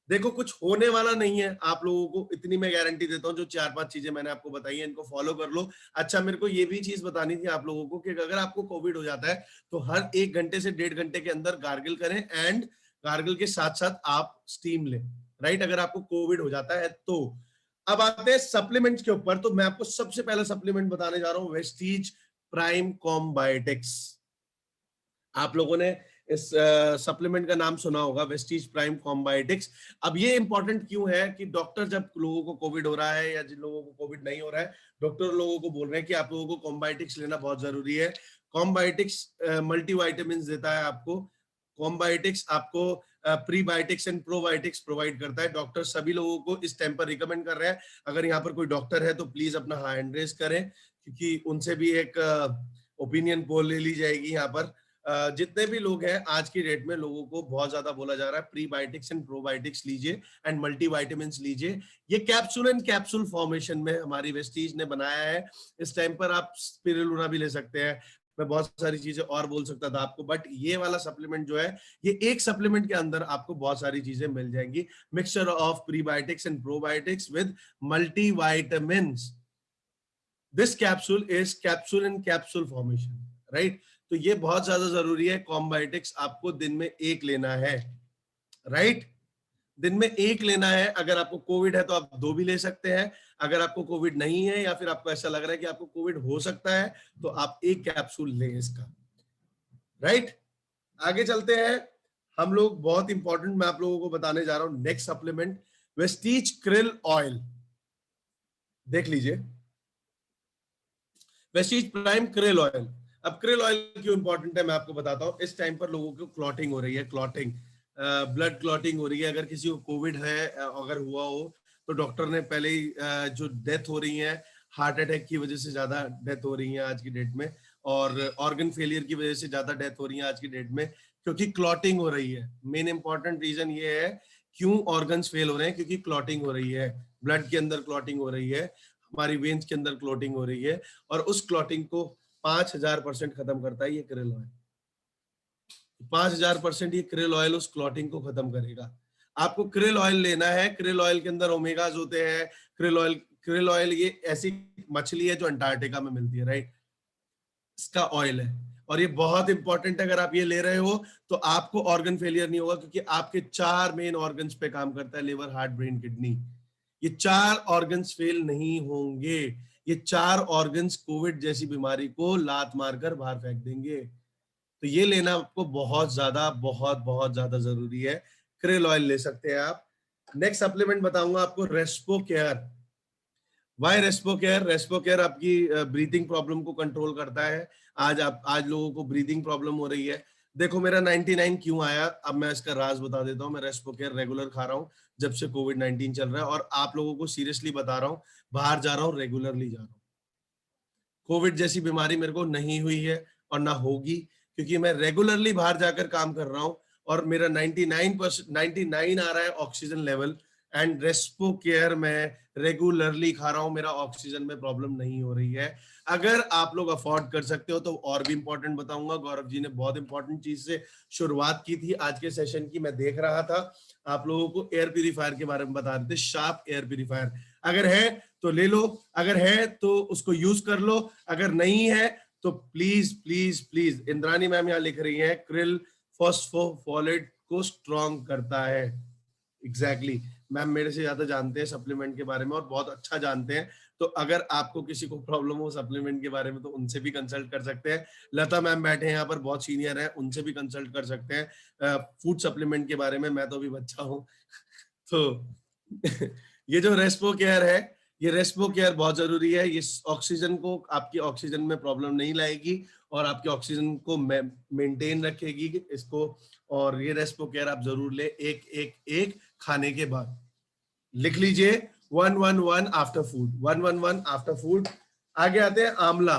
देखो, कुछ होने वाला नहीं है आप लोगों को, इतनी मैं गारंटी देता हूँ। जो 4-5 चीजें मैंने आपको बताई है, इनको फॉलो कर लो। अच्छा, मेरे को ये भी चीज बतानी थी आप लोगों को कि अगर आपको कोविड हो जाता है तो हर 1 घंटे से 1.5 घंटे के अंदर गार्गिल करें, एंड गार्गिल के साथ साथ आप स्टीम लें, राइट, अगर आपको कोविड हो जाता है तो। अब आते हैं सप्लीमेंट्स के ऊपर, तो मैं आपको सबसे पहला सप्लीमेंट बताने जा रहा हूं, वेस्टीज प्राइम कॉम्बायोटिक्स। आप लोगों ने इस सप्लीमेंट का नाम सुना होगा, वेस्टीज प्राइम कॉम्बायोटिक्स। अब ये इंपॉर्टेंट क्यों है कि डॉक्टर, जब लोगों को कोविड हो रहा है या जिन लोगों को कोविड नहीं हो रहा है, डॉक्टर लोगों को बोल रहे हैं कि आप लोगों को कॉम्बायोटिक्स लेना बहुत जरूरी है। कॉम्बायोटिक्स मल्टीविटामिन देता है आपको। कॉम्बायोटिक्स आपको प्रीबायोटिक्स एंड प्रोबायोटिक्स प्रोवाइड करता है। डॉक्टर सभी लोगों को इस टाइम पर रिकमेंड कर रहे हैं। अगर यहाँ पर कोई डॉक्टर है तो प्लीज अपना हैंड रेज करें, क्योंकि उनसे भी एक ओपिनियन पोल ले ली जाएगी यहाँ पर। जितने भी लोग हैं आज की डेट में, लोगों को बहुत ज्यादा बोला जा रहा है प्रीबायोटिक्स एंड प्रोबायोटिक्स लीजिए एंड मल्टीविटामिन्स लीजिए। ये कैप्सूल एंड कैप्सूल फॉर्मेशन में हमारी वेस्टीज ने बनाया है। इस टाइम पर आप स्पिरुलिना भी ले सकते हैं, मैं बहुत सारी चीजें और बोल सकता था आपको, बट ये वाला सप्लीमेंट जो है, ये एक सप्लीमेंट के अंदर आपको बहुत सारी चीजें मिल जाएंगी। Mixture of prebiotics and probiotics with multivitamins. This capsule is capsule in capsule formation, right. तो ये बहुत ज्यादा जरूरी है। कॉम्बायोटिक्स आपको दिन में 1 लेना है, राइट, दिन में 1 लेना है। अगर आपको कोविड है तो आप 2 भी ले सकते हैं। अगर आपको कोविड नहीं है, या फिर आपको ऐसा लग रहा है कि आपको कोविड हो सकता है, तो आप 1 कैप्सूल लें इसका, राइट। आगे चलते हैं हम लोग, बहुत इंपॉर्टेंट मैं आप लोगों को बताने जा रहा हूं next supplement, Vestige krill oil. देख लीजिए, वेस्टीज प्राइम क्रिल ऑयल। अब क्रिल ऑयल क्यों इंपॉर्टेंट है मैं आपको बताता हूं। इस टाइम पर लोगों को क्लॉटिंग हो रही है, क्लॉटिंग, ब्लड क्लॉटिंग हो रही है। अगर किसी को कोविड है, अगर हुआ हो, तो डॉक्टर ने पहले ही जो डेथ हो रही है हार्ट अटैक की वजह से ज्यादा डेथ हो रही है आज की डेट में, और ऑर्गन फेलियर की वजह से ज्यादा डेथ हो रही है आज की डेट में, क्योंकि क्लॉटिंग हो रही है। मेन इंपॉर्टेंट रीजन ये है क्यों ऑर्गन्स फेल हो रहे हैं, क्योंकि क्लॉटिंग हो रही है, ब्लड के अंदर क्लॉटिंग हो रही है, हमारी वेन्स के अंदर क्लॉटिंग हो रही है, और उस क्लॉटिंग को 5000% खत्म करता है ये क्रिल ऑयल। 5000% ये क्रिल ऑयल उस क्लॉटिंग को खत्म करेगा। आपको क्रिल ऑयल लेना है, क्रिल ऑयल के अंदर ओमेगाज होते हैं। क्रिल ऑयल ये ऐसी मछली है जो अंटार्कटिका में मिलती है, राइट? इसका ऑयल है और ये बहुत इंपॉर्टेंट है। अगर आप ये ले रहे हो तो आपको ऑर्गन फेलियर नहीं होगा, क्योंकि आपके 4 मेन ऑर्गन्स पे काम करता है, लिवर, हार्ट, ब्रेन, किडनी। ये 4 ऑर्गन्स फेल नहीं होंगे। ये 4 ऑर्गन्स कोविड जैसी बीमारी को लात मारकर बाहर फेंक देंगे। तो ये लेना आपको बहुत ज्यादा बहुत बहुत ज्यादा जरूरी है। क्रिल ऑयल ले सकते हैं आप। नेक्स्ट सप्लीमेंट बताऊंगा आपको, Respo Care. Why Respo Care? Respo Care आपकी ब्रीथिंग प्रॉब्लम को कंट्रोल करता है। आज लोगों को ब्रीथिंग प्रॉब्लम हो रही है। देखो मेरा 99 क्यों आया, अब मैं इसका राज बता देता हूँ। मैं रेस्पो केयर रेगुलर खा रहा हूँ जब से कोविड-19 चल रहा है, और आप लोगों को सीरियसली बता रहा हूँ, बाहर जा रहा हूँ, रेगुलरली जा रहा हूँ। कोविड जैसी बीमारी मेरे को नहीं हुई है और ना होगी, क्योंकि मैं रेगुलरली बाहर जाकर काम कर रहा हूँ और मेरा 99 आ रहा है oxygen level. And Respo care मैं रेगुलरली खा रहा हूँ, मेरा ऑक्सीजन में प्रॉब्लम नहीं हो रही है। अगर आप लोग अफोर्ड कर सकते हो तो और भी इंपॉर्टेंट बताऊंगा। गौरव जी ने बहुत इंपॉर्टेंट चीज से शुरुआत की थी आज के सेशन की। मैं देख रहा था आप लोगों को एयर प्यूरिफायर के बारे में बता रहे थे, शार्प एयर प्यूरिफायर। अगर है तो ले लो, अगर है तो उसको यूज कर लो, अगर नहीं है तो please please please, Indrani ma'am यहाँ लिख रही है, क्रिल फॉस्फोफोलेट को स्ट्रॉन्ग करता है। एग्जैक्टली मैम मेरे से ज्यादा जानते हैं सप्लीमेंट के बारे में और बहुत अच्छा जानते हैं। तो अगर आपको किसी को प्रॉब्लम हो सप्लीमेंट के बारे में तो उनसे भी कंसल्ट कर सकते हैं। लता मैम बैठे हैं यहाँ पर, बहुत सीनियर हैं, उनसे भी कंसल्ट कर सकते हैं फूड सप्लीमेंट के बारे में। मैं तो अभी बच्चा हूँ तो ये जो रेस्पो केयर है, ये रेस्पो केयर बहुत जरूरी है। ये ऑक्सीजन को, आपकी ऑक्सीजन में प्रॉब्लम नहीं लाएगी और आपके ऑक्सीजन को मेंटेन रखेगी इसको। और ये रेस्पो केयर आप जरूर ले, एक एक एक खाने के बाद। लिख लीजिए 111 आफ्टर फूड, 111 आफ्टर फूड। आगे आते हैं आंवला।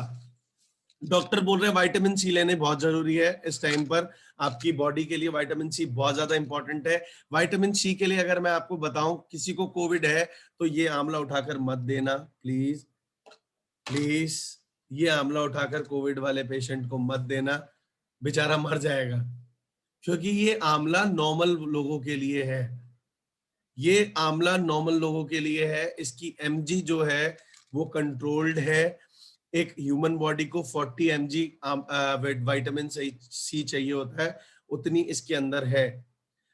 डॉक्टर बोल रहे हैं विटामिन सी लेने बहुत जरूरी है इस टाइम पर। आपकी बॉडी के लिए विटामिन सी बहुत ज्यादा इंपॉर्टेंट है। विटामिन सी के लिए अगर मैं आपको बताऊं, किसी को कोविड है तो ये आंवला उठाकर मत देना प्लीज प्लीज। ये आंवला उठाकर कोविड वाले पेशेंट को मत देना, बेचारा मर जाएगा। क्योंकि ये आंवला नॉर्मल लोगों के लिए है, ये आंवला नॉर्मल लोगों के लिए है। इसकी एमजी जो है वो कंट्रोल्ड है। एक ह्यूमन बॉडी को 40 mg विटामिन सी चाहिए होता है, उतनी इसके अंदर है।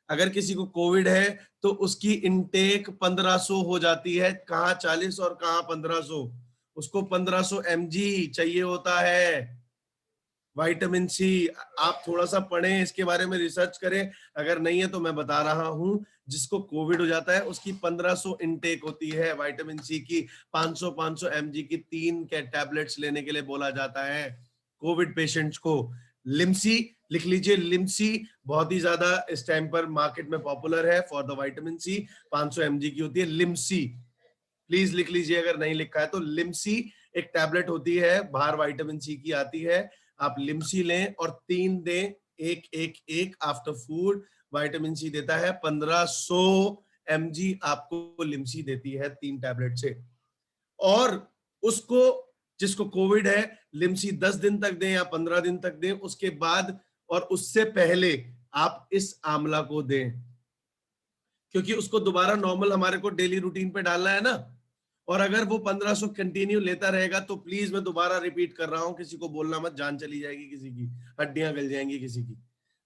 अगर किसी को कोविड है तो उसकी इनटेक 1500 हो जाती है, कहाँ 40 और कहाँ 1500। उसको 1500 mg चाहिए होता है विटामिन सी। आप थोड़ा सा पढ़ें इसके बारे में, रिसर्च करें। अगर नहीं है तो मैं बता रहा हूं, जिसको कोविड हो जाता है उसकी 1500 इनटेक होती है विटामिन सी की। 500 mg की 3 के टैबलेट्स लेने के लिए बोला जाता है कोविड पेशेंट्स को। लिम्सी लिख लीजिए, लिम्सी बहुत ही ज्यादा इस टाइम पर मार्केट में पॉपुलर है for the vitamin C. 500 mg की होती है लिम्सी, प्लीज लिख लीजिए अगर नहीं लिखा है तो। लिम्सी एक टैबलेट होती है, बाहर विटामिन सी की आती है। आप लिम्सी लें और 3 दें, एक एक एक आफ्टर फूड। विटामिन सी देता है 1500 mg, आपको लिम्सी देती है 3 टैबलेट से। और उसको, जिसको कोविड है, लिम्सी 10 दिन तक दें या 15 दिन तक दें, उसके बाद और उससे पहले आप इस आंवला को दें, क्योंकि उसको दोबारा नॉर्मल हमारे को डेली रूटीन पे डालना है ना। और अगर वो 1500 कंटिन्यू लेता रहेगा तो प्लीज, मैं दोबारा रिपीट कर रहा हूं, किसी को बोलना मत, जान चली जाएगी किसी की, हड्डियां गल जाएंगी किसी की।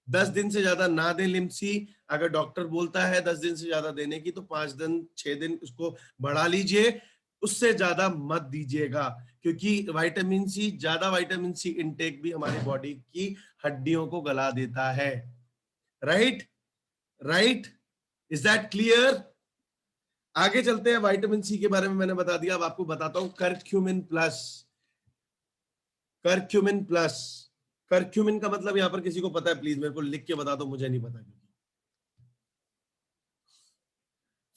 10 दिन से ज्यादा ना दें लिम्सी। अगर डॉक्टर बोलता है 10 दिन से ज्यादा देने की तो 5 दिन 6 दिन उसको बढ़ा लीजिए, उससे ज्यादा मत दीजिएगा। क्योंकि विटामिन सी, ज्यादा विटामिन सी इनटेक भी हमारी बॉडी की हड्डियों को गला देता है। Right right, is that clear? आगे चलते हैं। विटामिन सी के बारे में मैंने बता दिया, अब आपको बताता हूं curcumin plus. Curcumin plus, curcumin का मतलब यहां पर किसी को पता है? प्लीज मेरे को लिख के बता दो, मुझे नहीं पता।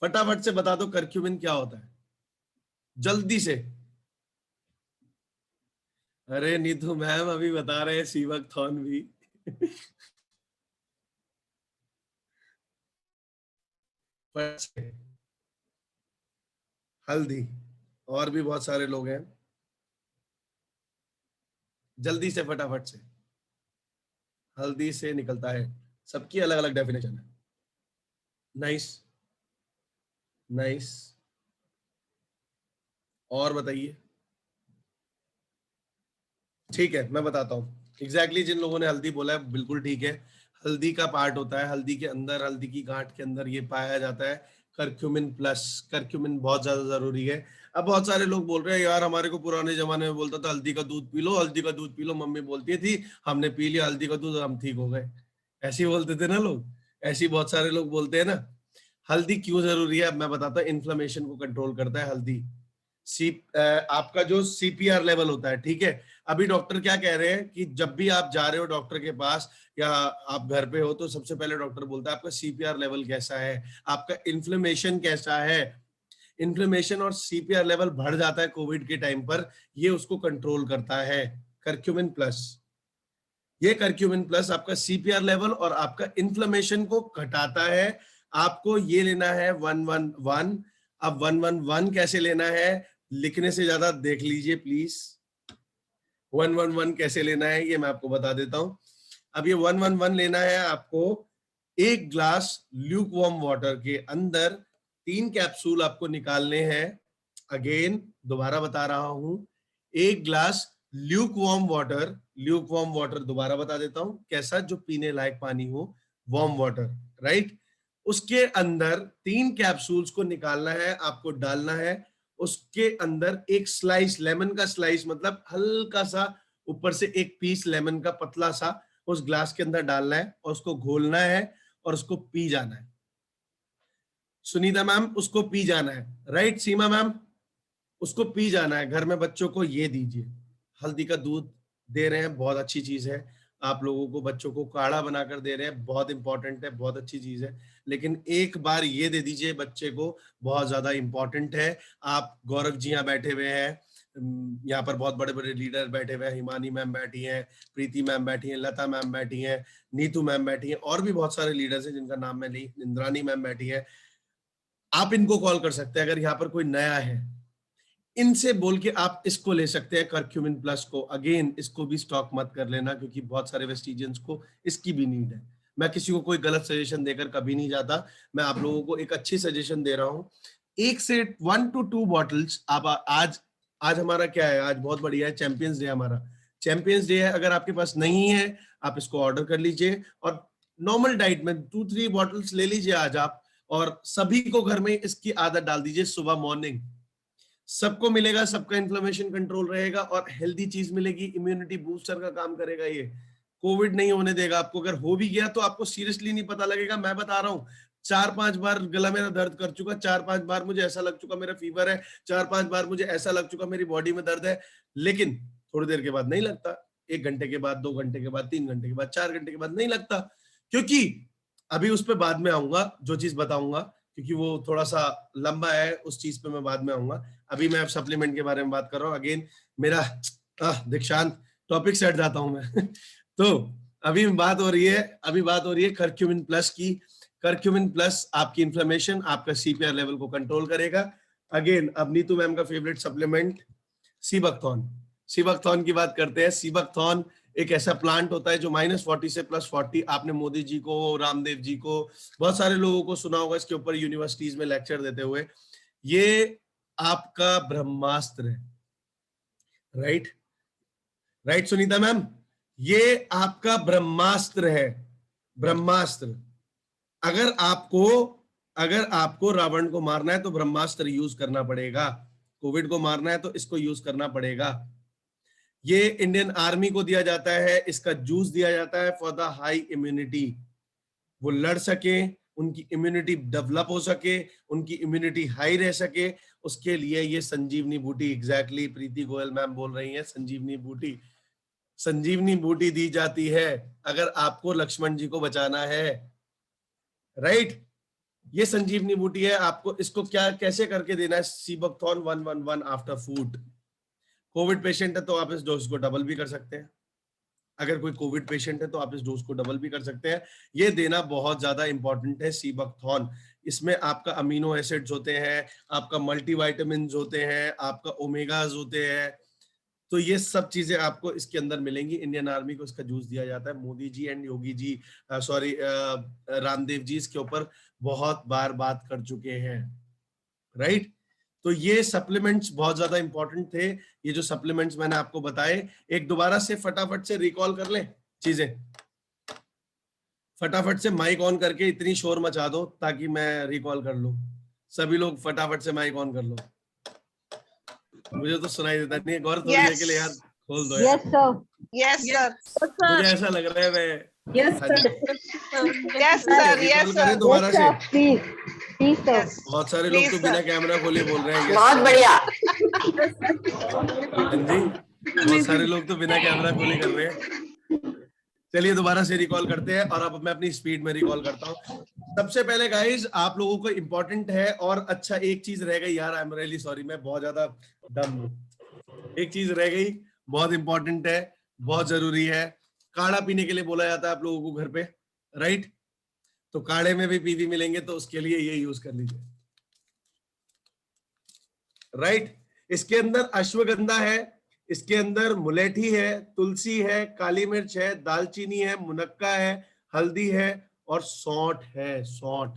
फटाफट से बता दो करक्यूमिन क्या होता है, जल्दी से। अरे नीतू मैम अभी बता रहे हैं, सीवक थॉन भी हल्दी, और भी बहुत सारे लोग हैं। जल्दी से, फटाफट से। हल्दी से निकलता है, सबकी अलग अलग डेफिनेशन है। Nice, nice. और बताइए। ठीक है, मैं बताता हूँ एग्जैक्टली जिन लोगों ने हल्दी बोला है बिल्कुल ठीक है। हल्दी का पार्ट होता है, हल्दी के अंदर, हल्दी की गांठ के अंदर ये पाया जाता है करक्यूमिन प्लस। करक्यूमिन बहुत ज्यादा जरूरी है। अब बहुत सारे लोग बोल रहे हैं यार हमारे को पुराने जमाने में बोलता था हल्दी का दूध पी लो, हल्दी का दूध पी लो, मम्मी बोलती थी, हमने पी लिया हल्दी का दूध, हम ठीक हो गए। ऐसे ही बोलते थे ना लोग, ऐसे ही बहुत सारे लोग बोलते हैं ना। हल्दी क्यों जरूरी है अब मैं बताता हूँ। इन्फ्लेमेशन को कंट्रोल करता है हल्दी। आपका जो सीपीआर लेवल होता है, ठीक है। अभी डॉक्टर क्या कह रहे हैं कि जब भी आप जा रहे हो डॉक्टर के पास या आप घर पे हो तो सबसे पहले डॉक्टर बोलता है आपका सीपीआर लेवल कैसा है, आपका इन्फ्लेमेशन कैसा है। इन्फ्लेमेशन और सीपीआर लेवल बढ़ जाता है कोविड के टाइम पर, ये उसको कंट्रोल करता है करक्यूमिन प्लस। ये करक्यूमिन प्लस आपका सीपीआर लेवल और आपका इन्फ्लेमेशन को घटाता है। आपको ये लेना है 111। अब 111 कैसे लेना है, लिखने से ज्यादा देख लीजिए प्लीज। 111 कैसे लेना है ये मैं आपको बता देता हूं। अब ये 111 लेना है आपको। एक ग्लास ल्यूक वार्म वाटर के अंदर 3 कैप्सूल आपको निकालने हैं। अगेन दोबारा बता रहा हूं, एक glass Luke warm water, Luke warm water दोबारा बता देता हूं कैसा, जो पीने लायक पानी हो, वार्म वाटर, राइट। उसके अंदर 3 कैप्सूल्स को निकालना है, आपको डालना है। उसके अंदर एक स्लाइस लेमन का, स्लाइस मतलब हल्का सा ऊपर से एक पीस लेमन का पतला सा उस ग्लास के अंदर डालना है और उसको घोलना है और उसको पी जाना है। सुनीता मैम उसको पी जाना है, राइट। सीमा मैम उसको पी जाना है। घर में बच्चों को ये दीजिए, हल्दी का दूध दे रहे हैं, बहुत अच्छी चीज है। आप लोगों को बच्चों को काढ़ा बनाकर दे रहे हैं, बहुत इंपॉर्टेंट है, बहुत अच्छी चीज है। लेकिन एक बार ये दे दीजिए बच्चे को, बहुत ज्यादा इंपॉर्टेंट है। आप गौरव जी यहाँ बैठे हुए हैं, यहाँ पर बहुत बड़े बड़े लीडर बैठे हुए हैं, हिमानी मैम बैठी हैं, प्रीति मैम बैठी हैं, लता मैम बैठी हैं, नीतू मैम बैठी हैं, और भी बहुत सारे लीडर्स हैं जिनका नाम मैं नहीं, इंद्रानी मैम बैठी है। आप इनको कॉल कर सकते हैं अगर यहाँ पर कोई नया है, इनसे बोल के आप इसको ले सकते हैं करक्यूमिन प्लस को। अगेन इसको भी स्टॉक मत कर लेना क्योंकि बहुत सारे वेस्टिजियंस को इसकी भी नीड है। मैं किसी को कोई गलत सजेशन देकर कभी नहीं जाता, मैं आप लोगों को एक अच्छी सजेशन दे रहा हूं। 1 से 1 to 2 बॉटल्स आप आज, आज हमारा क्या है, आज बहुत बढ़िया है, चैंपियंस डे हमारा, चैंपियंस डे है। अगर आपके पास नहीं है आप इसको ऑर्डर कर लीजिए और नॉर्मल डाइट में 2-3 बॉटल्स ले लीजिए आज आप, और सभी को घर में इसकी आदत डाल दीजिए सुबह मॉर्निंग। सबको मिलेगा, सबका इन्फ्लेमेशन कंट्रोल रहेगा और हेल्दी चीज मिलेगी, इम्यूनिटी बूस्टर का काम करेगा ये। कोविड नहीं होने देगा आपको, अगर हो भी गया तो आपको सीरियसली नहीं पता लगेगा। मैं बता रहा हूँ 4-5 बार गला मेरा दर्द कर चुका, 4-5 बार मुझे ऐसा लग चुका मेरा फीवर है, 4-5 बार मुझे ऐसा लग चुका मेरी बॉडी में दर्द है, लेकिन थोड़ी देर के बाद नहीं लगता। 1 घंटे के बाद, 2 घंटे के बाद, 3 घंटे के बाद, 4 घंटे के बाद नहीं लगता। क्योंकि अभी उस पर बाद में आऊंगा, जो चीज बताऊंगा, क्योंकि वो थोड़ा सा लंबा है, उस चीज पे मैं बाद में आऊंगा। अभी मैं सप्लीमेंट के बारे में बात कर रहा हूँ। अगेन मेरा दीक्षांत, टॉपिक से हट जाता हूं मैं तो अभी बात हो रही है, अभी बात हो रही है करक्यूमिन प्लस की। करक्यूमिन प्लस आपकी इन्फ्लेमेशन, आपका सीपीआर लेवल को कंट्रोल करेगा। अगेन अब नीतू मैम का फेवरेट सप्लीमेंट सीबकथॉन, सीबकथॉन की बात करते हैं। सीबकथॉन एक ऐसा प्लांट होता है जो -40 से +40, आपने मोदी जी को, रामदेव जी को, बहुत सारे लोगों को सुना होगा इसके ऊपर यूनिवर्सिटीज में लेक्चर देते हुए। ये आपका ब्रह्मास्त्र है, राइट, राइट सुनीता मैम, ये आपका ब्रह्मास्त्र है, ब्रह्मास्त्र। अगर आपको, अगर आपको रावण को मारना है तो ब्रह्मास्त्र यूज करना पड़ेगा, कोविड को मारना है तो इसको यूज करना पड़ेगा। ये इंडियन आर्मी को दिया जाता है, इसका जूस दिया जाता है फॉर द हाई इम्यूनिटी, वो लड़ सके, उनकी इम्यूनिटी डेवलप हो सके, उनकी इम्यूनिटी हाई रह सके, उसके लिए ये संजीवनी बूटी, एग्जैक्टली प्रीति गोयल मैम बोल रही हैं, संजीवनी बूटी, संजीवनी बूटी दी जाती है अगर आपको लक्ष्मण जी को बचाना है, राइट। ये संजीवनी बूटी है, आपको इसको क्या कैसे करके देना है, sea buckthorn 111 after food. Covid patient है तो आप इस डोज को डबल भी कर सकते हैं, अगर कोई कोविड पेशेंट है तो आप इस डोज को डबल भी कर सकते हैं। ये देना बहुत ज्यादा इंपॉर्टेंट है सीबकथॉन। इसमें आपका अमीनो एसिड्स होते हैं, आपका मल्टीविटामिन्स होते हैं, आपका ओमेगाज होते हैं, तो ये सब चीजें आपको इसके अंदर मिलेंगी। इंडियन आर्मी को इसका जूस दिया जाता है। मोदी जी एंड योगी जी, सॉरी रामदेव जी इसके ऊपर बहुत बार बात कर चुके हैं, राइट। तो ये सप्लीमेंट्स बहुत ज्यादा इंपॉर्टेंट थे। ये जो सप्लीमेंट्स मैंने आपको बताए, एक दोबारा से फटाफट से रिकॉल कर लें चीजें। फटाफट से माइक ऑन करके इतनी शोर मचा दो ताकि मैं रिकॉल कर लूं। सभी लोग फटाफट से माइक ऑन कर लो। मुझे तो सुनाई देता नहीं है। गौर थोड़ी देर के लिए यार खोल दो यार। Yes, sir. मुझे ऐसा लग रहा है मैं Yes, हाँ sir. जी। Yes, sir. Yes, recall sir. करें दोबारा से। Please, please, sir. Yes. बहुत सारे लोग तो Please, बिना sir. कैमरा खोले बोल रहे हैं। बहुत बढ़िया. हाँ जी, बहुत सारे लोग तो बिना कैमरा खोले कर रहे हैं। चलिए दोबारा से रिकॉल करते हैं और अब मैं अपनी स्पीड में रिकॉल करता हूँ। सबसे पहले गाइस आप लोगों को इंपॉर्टेंट है, और अच्छा एक चीज रह गई यार, आई एम रियली सॉरी, मैं बहुत ज्यादा डम हूँ। एक चीज रह गई, बहुत इंपॉर्टेंट है, बहुत जरूरी है। काढ़ा पीने के लिए बोला जाता है आप लोगों को घर पे, राइट। तो काढ़े में भी पीवी मिलेंगे, तो उसके लिए ये यूज कर लीजिए, राइट। इसके अंदर अश्वगंधा है, इसके अंदर मुलेठी है, तुलसी है, काली मिर्च है, दालचीनी है, मुनक्का है, हल्दी है और सौंठ है। सौंठ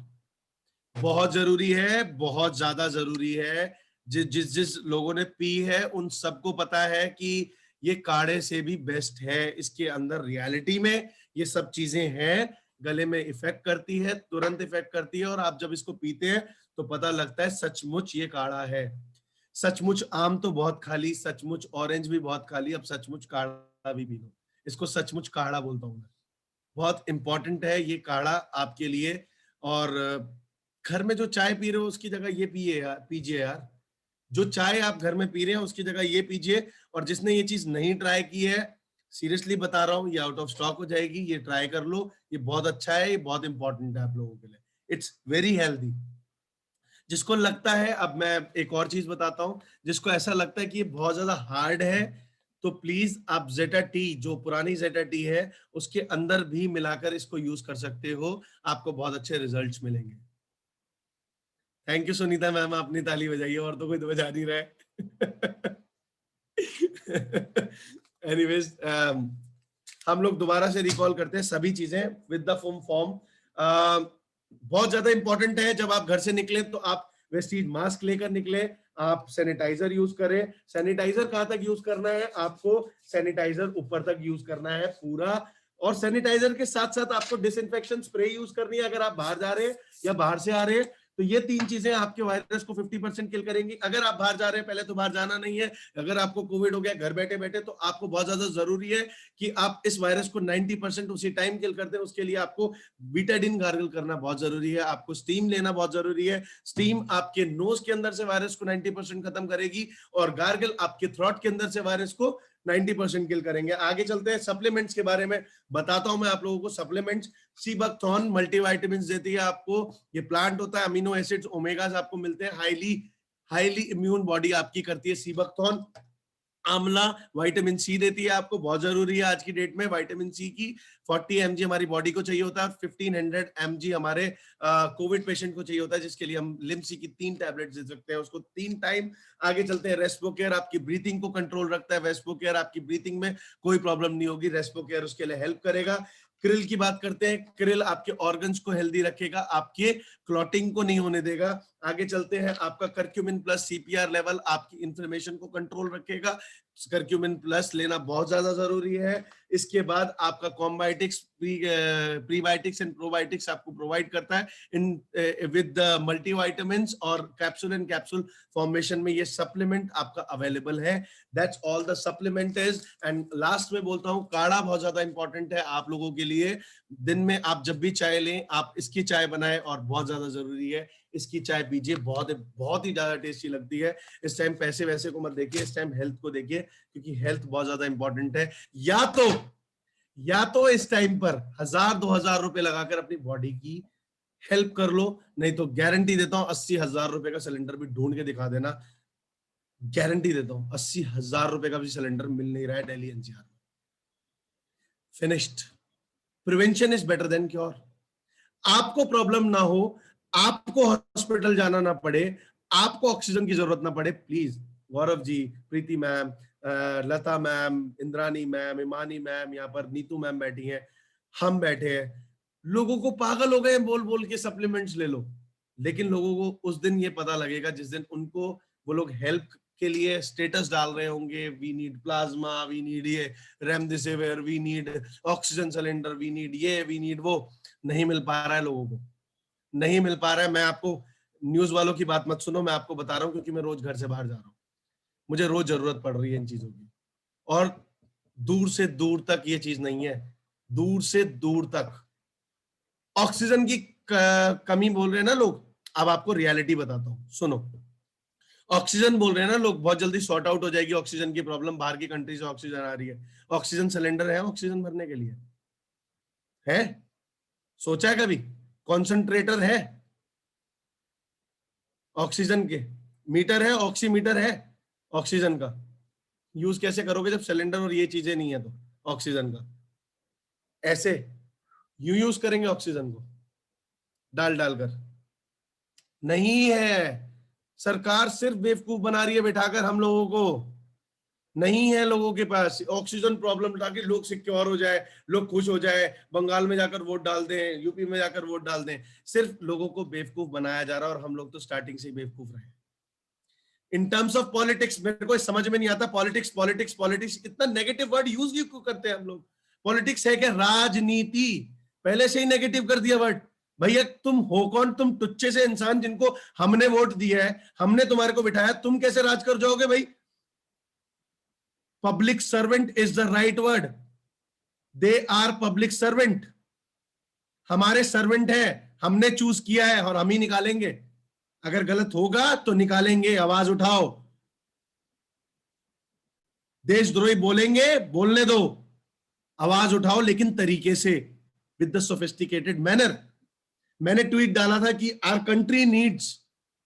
बहुत जरूरी है, बहुत ज्यादा जरूरी है। जिस लोगों ने पी है उन सबको पता है कि ये काढ़े से भी बेस्ट है। इसके अंदर रियलिटी में ये सब चीजें हैं, गले में इफेक्ट करती है, तुरंत इफेक्ट करती है, और आप जब इसको पीते हैं तो पता लगता है सचमुच ये काढ़ा है। सचमुच आम तो बहुत खा ली, सचमुच ऑरेंज भी बहुत खा ली, अब सचमुच काढ़ा भी पी लो। इसको सचमुच काढ़ा बोलता हूं मैं। बहुत इंपॉर्टेंट है ये काढ़ा आपके लिए। और घर में जो चाय पी रहे हो उसकी जगह ये पीजिए यार। जो चाय आप घर में पी रहे हैं उसकी जगह ये पीजिए। और जिसने ये चीज नहीं ट्राई की है, सीरियसली बता रहा हूँ, ये आउट ऑफ स्टॉक हो जाएगी, ये ट्राई कर लो। ये बहुत अच्छा है, ये बहुत इंपॉर्टेंट है आप लोगों के लिए। It's very healthy. जिसको लगता है, अब मैं एक और चीज बताता हूं, जिसको ऐसा लगता है कि ये बहुत ज्यादा हार्ड है, तो प्लीज आप जेटा टी, जो पुरानी जेटा टी है, उसके अंदर भी मिलाकर इसको यूज कर सकते हो। आपको बहुत अच्छे रिजल्ट्स मिलेंगे। थैंक यू सुनीता मैम, अपनी ताली बजाइए, और तो कोई तो बजा नहीं रहा है। एनीवेज, हम लोग दोबारा से रिकॉल करते हैं सभी चीजें विद द फुल फॉर्म। बहुत ज्यादा इंपॉर्टेंट है, जब आप घर से निकले तो आप वेस्टीज मास्क लेकर निकले, आप सैनिटाइजर यूज करें। सैनिटाइजर कहां तक यूज करना है? आपको सैनिटाइजर ऊपर तक यूज करना है पूरा, और सैनिटाइजर के साथ साथ आपको डिसइंफेक्शन स्प्रे यूज करनी है अगर आप बाहर जा रहे हैं या बाहर से आ रहे हैं। तो ये तीन चीजें आपके वायरस को 50% किल करेंगी। अगर आप बाहर जा रहे हैं, पहले तो बाहर जाना नहीं है। अगर आपको कोविड हो गया घर बैठे बैठे, तो आपको बहुत ज्यादा जरूरी है कि आप इस वायरस को 90% उसी टाइम किल करते हैं। उसके लिए आपको बीटाडिन गार्गल करना बहुत जरूरी है, आपको स्टीम लेना बहुत जरूरी है। स्टीम आपके नोज के अंदर से वायरस को 90% खत्म करेगी, और गार्गल आपके थ्रोट के अंदर से वायरस को 90% किल करेंगे। आगे चलते हैं, सप्लीमेंट्स के बारे में बताता हूं मैं आप लोगों को। सप्लीमेंट्स, सीबकथॉर्न मल्टीविटामिन्स देती है आपको। ये प्लांट होता है, अमीनो एसिड्स, ओमेगास आपको मिलते हैं। हाईली इम्यून बॉडी आपकी करती है सीबकथॉर्न। आंवला विटामिन सी देती है आपको, बहुत जरूरी है आज की डेट में। विटामिन सी की 40 mg हमारी बॉडी को चाहिए होता है, 1500 mg हमारे कोविड पेशेंट को चाहिए होता है, जिसके लिए हम लिम्सी की 3 टैबलेट दे सकते हैं उसको 3 टाइम। आगे चलते हैं, रेस्पोकेयर आपकी ब्रीथिंग को कंट्रोल रखता है। रेस्पोकेयर आपकी ब्रीथिंग में कोई प्रॉब्लम नहीं होगी, रेस्पोकेयर उसके लिए हेल्प करेगा। क्रिल की बात करते हैं, क्रिल आपके ऑर्गन्स को हेल्दी रखेगा, आपके क्लॉटिंग को नहीं होने देगा। आगे चलते हैं, आपका करक्यूमिन प्लस सीपीआर लेवल आपकी इन्फ्लेमेशन को कंट्रोल रखेगा। करक्यूमिन प्लस लेना बहुत ज्यादा जरूरी है। इसके बाद आपका कॉम्बायोटिक्स, प्रीबायोटिक्स एंड प्रोबायोटिक्स आपको प्रोवाइड करता है इन विद द मल्टीविटामिन्स, और कैप्सूल एंड कैप्सूल फॉर्मेशन में ये सप्लीमेंट आपका अवेलेबल है। That's all the supplement is. And last में बोलता हूँ, काढ़ा बहुत ज्यादा इंपॉर्टेंट है आप लोगों के लिए। दिन में आप जब भी चाय लें, आप इसकी चाय बनाएं, और बहुत ज्यादा जरूरी है इसकी चाय पीजिए, बहुत ही ज्यादा टेस्टी लगती है। इस टाइम पैसे वैसे को मत देखिए, इस टाइम हेल्थ को देखिए, क्योंकि हेल्थ बहुत ज्यादा इंपॉर्टेंट है। या तो इस टाइम पर 1000-2000 रुपए लगाकर अपनी बॉडी की हेल्प कर लो, नहीं तो गारंटी देता हूं 80,000 रुपए का सिलेंडर भी ढूंढ के दिखा देना। गारंटी देता हूं 80,000 रुपए का भी सिलेंडर मिल नहीं रहा है दिल्ली एनसीआर में। Finished. Prevention is better than cure. आपको प्रॉब्लम ना हो, आपको हॉस्पिटल जाना ना पड़े, आपको ऑक्सीजन की जरूरत ना पड़े, please Gaurav ji, Preeti ma'am, Lata ma'am, Indrani ma'am, Imani ma'am, यहाँ पर नीतू मैम बैठी हैं, हम बैठे हैं। लोगों को पागल हो गए हैं बोल बोल के सप्लीमेंट्स ले लो, लेकिन लोगों को उस दिन ये पता लगेगा जिस दिन उनको वो लोग हेल्प के लिए स्टेटस डाल रहे होंगे, we need plasma, we need ये remdesivir, we need oxygen cylinder, we need ये, वी नीड वो। नहीं मिल पा रहा है लोगों को, नहीं मिल पा रहा है। मैं आपको, न्यूज वालों की बात मत सुनो, मैं आपको बता रहा हूँ क्योंकि मैं रोज घर से बाहर जा रहा हूँ, मुझे रोज जरूरत पड़ रही है इन चीजों की। और दूर से दूर तक ये चीज नहीं है, दूर से दूर तक ऑक्सीजन की कमी बोल रहे हैं ना लोग। अब आपको रियलिटी बताता हूं, सुनो। ऑक्सीजन बोल रहे हैं ना लोग, बहुत जल्दी सॉर्ट आउट हो जाएगी ऑक्सीजन की प्रॉब्लम, बाहर की कंट्री से ऑक्सीजन आ रही है। ऑक्सीजन सिलेंडर है ऑक्सीजन भरने के लिए? है? सोचा है कभी? कॉन्सेंट्रेटर है ऑक्सीजन के? मीटर है, ऑक्सीमीटर है ऑक्सीजन का? यूज कैसे करोगे जब सिलेंडर और ये चीजें नहीं है तो ऑक्सीजन का? ऐसे यूज करेंगे ऑक्सीजन को डाल डालकर? नहीं है। सरकार सिर्फ बेवकूफ बना रही है बैठाकर हम लोगों को। नहीं है लोगों के पास ऑक्सीजन प्रॉब्लम, ताकि लोग सिक्योर हो जाए, लोग खुश हो जाए, बंगाल में जाकर वोट डाल दें, यूपी में जाकर वोट डाल दें। सिर्फ लोगों को बेवकूफ बनाया जा रहा है, और हम लोग तो स्टार्टिंग से ही बेवकूफ रहे। इन टर्म्स ऑफ पॉलिटिक्स मेरे को समझ में नहीं आता, पॉलिटिक्स पॉलिटिक्स पॉलिटिक्स, इतना नेगेटिव वर्ड यूज क्यों करते हैं हम लोग? पॉलिटिक्स है क्या? राजनीति। पहले से ही नेगेटिव कर दिया वर्ड। भैया तुम हो कौन? तुम टुच्चे से इंसान जिनको हमने वोट दिया है, हमने तुम्हारे को बिठाया, तुम कैसे राज कर जाओगे भाई? Public servant is the right word. They are public servant, हमारे सर्वेंट है, हमने चूज किया है और हम ही निकालेंगे। अगर गलत होगा तो निकालेंगे, आवाज उठाओ। देशद्रोही बोलेंगे, बोलने दो, आवाज उठाओ, लेकिन तरीके से, विद द सोफिस्टिकेटेड मैनर। मैंने ट्वीट डाला था कि our country needs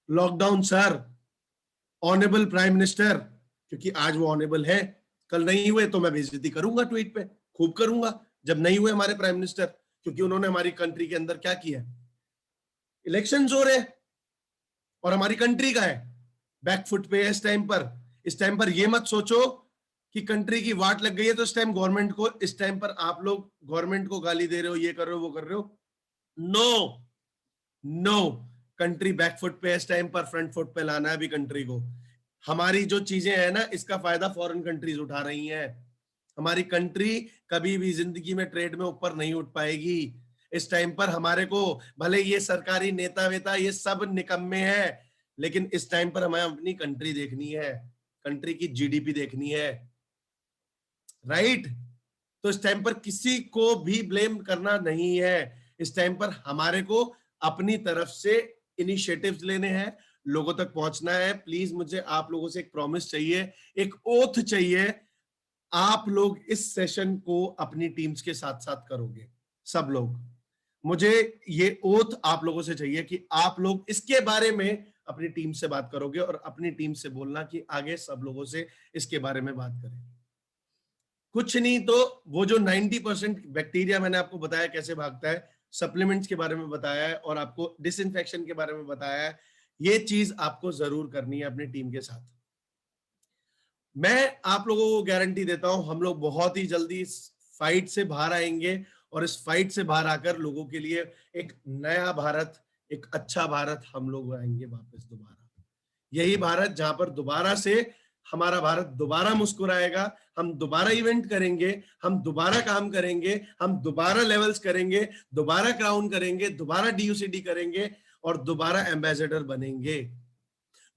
lockdown sir, honourable prime minister, क्योंकि आज वो ऑनेबल है। कल नहीं हुए तो मैं बेइज्जती करूंगा ट्वीट पे, खूब करूंगा जब नहीं हुए हमारे प्राइम मिनिस्टर, क्योंकि उन्होंने हमारी कंट्री के अंदर क्या किया? इलेक्शंस हो रहे और हमारी कंट्री का है बैकफुट पे इस टाइम पर। इस टाइम पर ये मत सोचो कि कंट्री की वाट लग गई है तो इस टाइम गवर्नमेंट को, इस टाइम पर आप लोग गवर्नमेंट को गाली दे रहे हो, ये कर रहे हो, वो कर रहे हो। नो नो, कंट्री बैकफुट पे इस टाइम पर, फ्रंट फुट पे लाना है अभी कंट्री को। हमारी जो चीजें हैं ना, इसका फायदा फॉरेन कंट्रीज उठा रही हैं। हमारी कंट्री कभी भी जिंदगी में ट्रेड में ऊपर नहीं उठ पाएगी। इस टाइम पर हमारे को, भले ये सरकारी नेता वेता ये सब निकम्मे हैं, लेकिन इस टाइम पर हमें अपनी कंट्री देखनी है, कंट्री की जीडीपी देखनी है, राइट? तो इस टाइम पर किसी को भी ब्लेम करना नहीं है। इस टाइम पर हमारे को अपनी तरफ से इनिशिएटिव्स लेने हैं, लोगों तक पहुंचना है। प्लीज मुझे आप लोगों से एक प्रॉमिस चाहिए, एक ओथ चाहिए। आप लोग इस सेशन को अपनी टीम्स के साथ साथ करोगे, सब लोग। मुझे ये ओथ आप लोगों से चाहिए कि आप लोग इसके बारे में अपनी टीम से बात करोगे, और अपनी टीम से बोलना कि आगे सब लोगों से इसके बारे में बात करें। कुछ नहीं तो वो जो 90% बैक्टीरिया मैंने आपको बताया कैसे भागता है, सप्लीमेंट्स के बारे में बताया है, और आपको डिसइंफेक्शन के बारे में बताया है, ये चीज आपको जरूर करनी है अपनी टीम के साथ। मैं आप लोगों को गारंटी देता हूं, हम लोग बहुत ही जल्दी इस फाइट से बाहर आएंगे, और इस फाइट से बाहर आकर लोगों के लिए एक नया भारत, एक अच्छा भारत हम लोग आएंगे वापस दोबारा। यही भारत जहां पर दोबारा से हमारा भारत दोबारा मुस्कुराएगा, हम दोबारा इवेंट करेंगे, हम दोबारा काम करेंगे, हम दोबारा लेवल्स करेंगे, दोबारा क्राउन करेंगे, दोबारा डीयूसीडी करेंगे, और दोबारा एम्बेसडर बनेंगे,